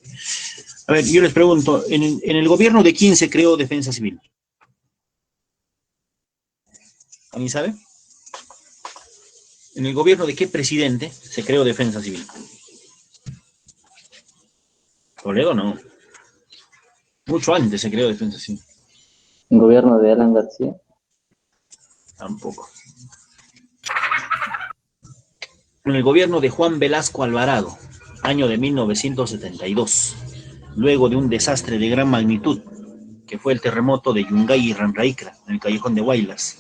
A ver, yo les pregunto, ¿en el gobierno de quién se creó defensa civil? ¿Alguien sabe? ¿En el gobierno de qué presidente se creó defensa civil? Toledo no. Mucho antes se creó defensa civil. ¿El gobierno de Alan García? Tampoco. En el gobierno de Juan Velasco Alvarado, año de 1972, luego de un desastre de gran magnitud, que fue el terremoto de Yungay y Ranraicra, en el callejón de Huaylas.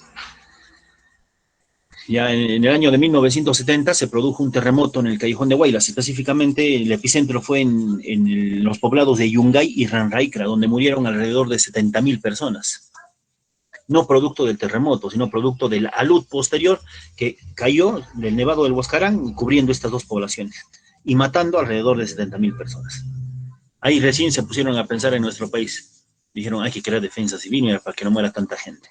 Ya en el año de 1970 se produjo un terremoto en el callejón de Huaylas, específicamente el epicentro fue en los poblados de Yungay y Ranraicra, donde murieron alrededor de 70.000 personas. No producto del terremoto, sino producto de la alud posterior que cayó del Nevado del Huascarán, cubriendo estas dos poblaciones y matando alrededor de 70.000 personas. Ahí recién se pusieron a pensar en nuestro país. Dijeron, hay que crear defensa civil para que no muera tanta gente.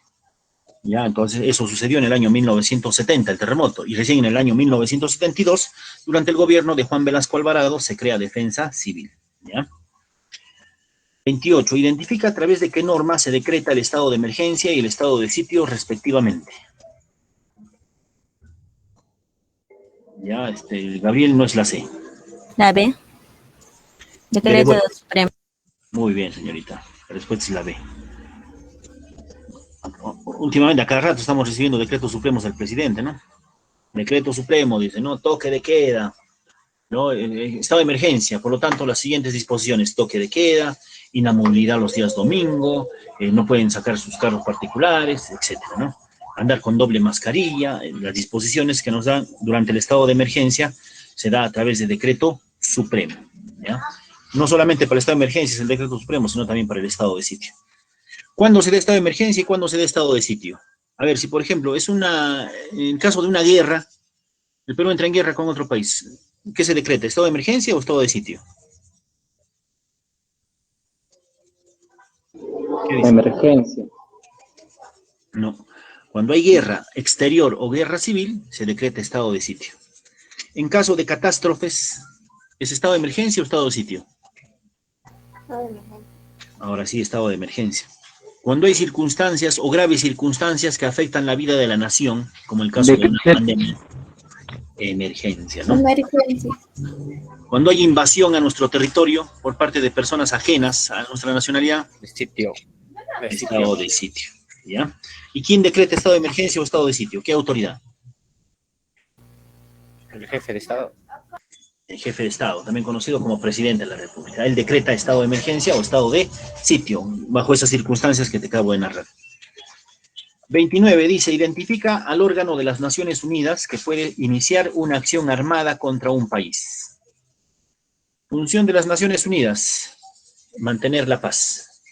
Ya, entonces eso sucedió en el año 1970, el terremoto, y recién en el año 1972, durante el gobierno de Juan Velasco Alvarado, se crea defensa civil. ¿Ya? 28. Identifica a través de qué norma se decreta el estado de emergencia y el estado de sitio respectivamente. Ya, Gabriel, no es la C. La B. Decreto Supremo. Muy bien, señorita. La respuesta es la B. Últimamente, a cada rato estamos recibiendo decretos supremos del presidente, ¿no? Decreto supremo, dice, ¿no? Toque de queda, ¿no? Estado de emergencia, por lo tanto, las siguientes disposiciones: toque de queda, inamovilidad los días domingo, no pueden sacar sus carros particulares, etcétera, ¿no? Andar con doble mascarilla, las disposiciones que nos dan durante el estado de emergencia se da a través de decreto supremo, ¿ya? No solamente para el estado de emergencia es el decreto supremo, sino también para el estado de sitio. ¿Cuándo se da estado de emergencia y cuándo se da estado de sitio? A ver, si por ejemplo en caso de una guerra, el Perú entra en guerra con otro país, ¿qué se decreta? ¿Estado de emergencia o estado de sitio? Emergencia. No. Cuando hay guerra exterior o guerra civil, se decreta estado de sitio. En caso de catástrofes, ¿es estado de emergencia o estado de sitio? Ahora sí, estado de emergencia. Cuando hay circunstancias o graves circunstancias que afectan la vida de la nación, como el caso de una pandemia, emergencia, ¿no? Emergencia. Cuando hay invasión a nuestro territorio por parte de personas ajenas a nuestra nacionalidad, Sitio. estado de sitio, ¿ya? ¿Y quién decreta estado de emergencia o estado de sitio? ¿Qué autoridad? El jefe de Estado. El jefe de Estado, también conocido como presidente de la República. Él decreta estado de emergencia o estado de sitio, bajo esas circunstancias que te acabo de narrar. 29 dice, identifica al órgano de las Naciones Unidas que puede iniciar una acción armada contra un país. Función de las Naciones Unidas, mantener la paz.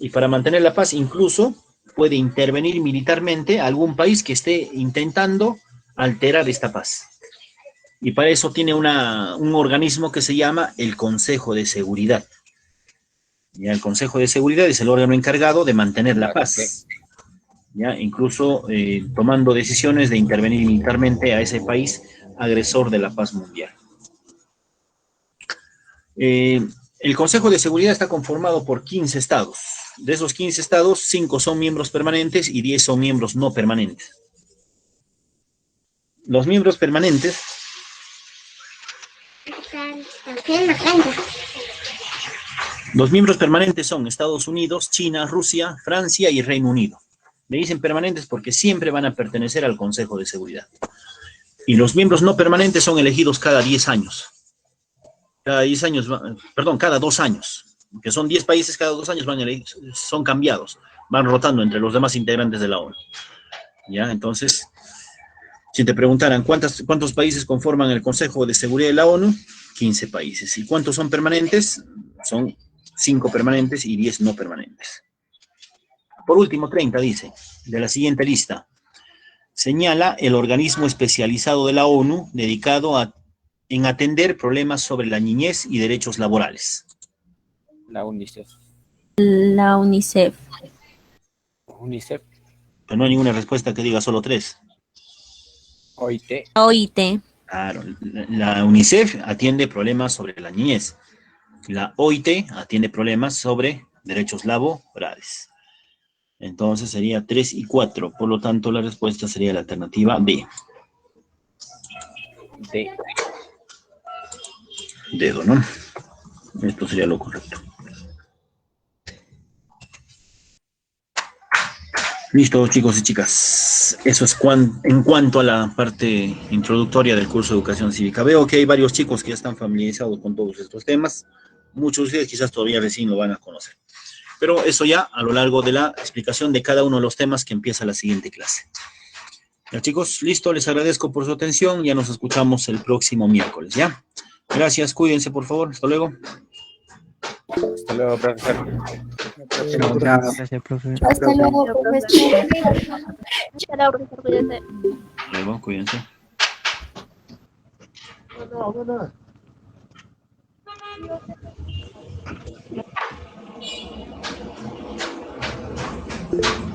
Y para mantener la paz incluso puede intervenir militarmente a algún país que esté intentando alterar esta paz. Y para eso tiene un organismo que se llama el Consejo de Seguridad. Y el Consejo de Seguridad es el órgano encargado de mantener la paz. ya incluso tomando decisiones de intervenir militarmente a ese país agresor de la paz mundial. El Consejo de Seguridad está conformado por 15 estados. De esos 15 estados, 5 son miembros permanentes y 10 son miembros no permanentes. Los miembros permanentes son Estados Unidos, China, Rusia, Francia y Reino Unido. Le dicen permanentes porque siempre van a pertenecer al Consejo de Seguridad. Y los miembros no permanentes son elegidos cada 10 años. Cada 2 años. Que son 10 países, cada 2 años son cambiados. Van rotando entre los demás integrantes de la ONU. ¿Ya? Entonces, si te preguntaran cuántos países conforman el Consejo de Seguridad de la ONU, 15 países. ¿Y cuántos son permanentes? Son 5 permanentes y 10 no permanentes. Por último, 30 dice, de la siguiente lista, señala el organismo especializado de la ONU dedicado en atender problemas sobre la niñez y derechos laborales. La UNICEF. La UNICEF. UNICEF. Pero no hay ninguna respuesta que diga solo 3. OIT. OIT. Claro, la UNICEF atiende problemas sobre la niñez. La OIT atiende problemas sobre derechos laborales. Entonces sería 3 y 4. Por lo tanto, la respuesta sería la alternativa D. D. Dedo, ¿no? Esto sería lo correcto. Listo, chicos y chicas. Eso es en cuanto a la parte introductoria del curso de Educación Cívica. Veo que hay varios chicos que ya están familiarizados con todos estos temas. Muchos de ustedes quizás todavía recién lo van a conocer. Pero eso ya a lo largo de la explicación de cada uno de los temas que empieza la siguiente clase. Ya, chicos, listo. Les agradezco por su atención. Ya nos escuchamos el próximo miércoles, ¿ya? Gracias, cuídense, por favor. Hasta luego. Hasta luego, profesor. Gracias, profesor. Hasta luego, profesor. Chao, profesor, cuídate. Hasta luego, cuídense. No.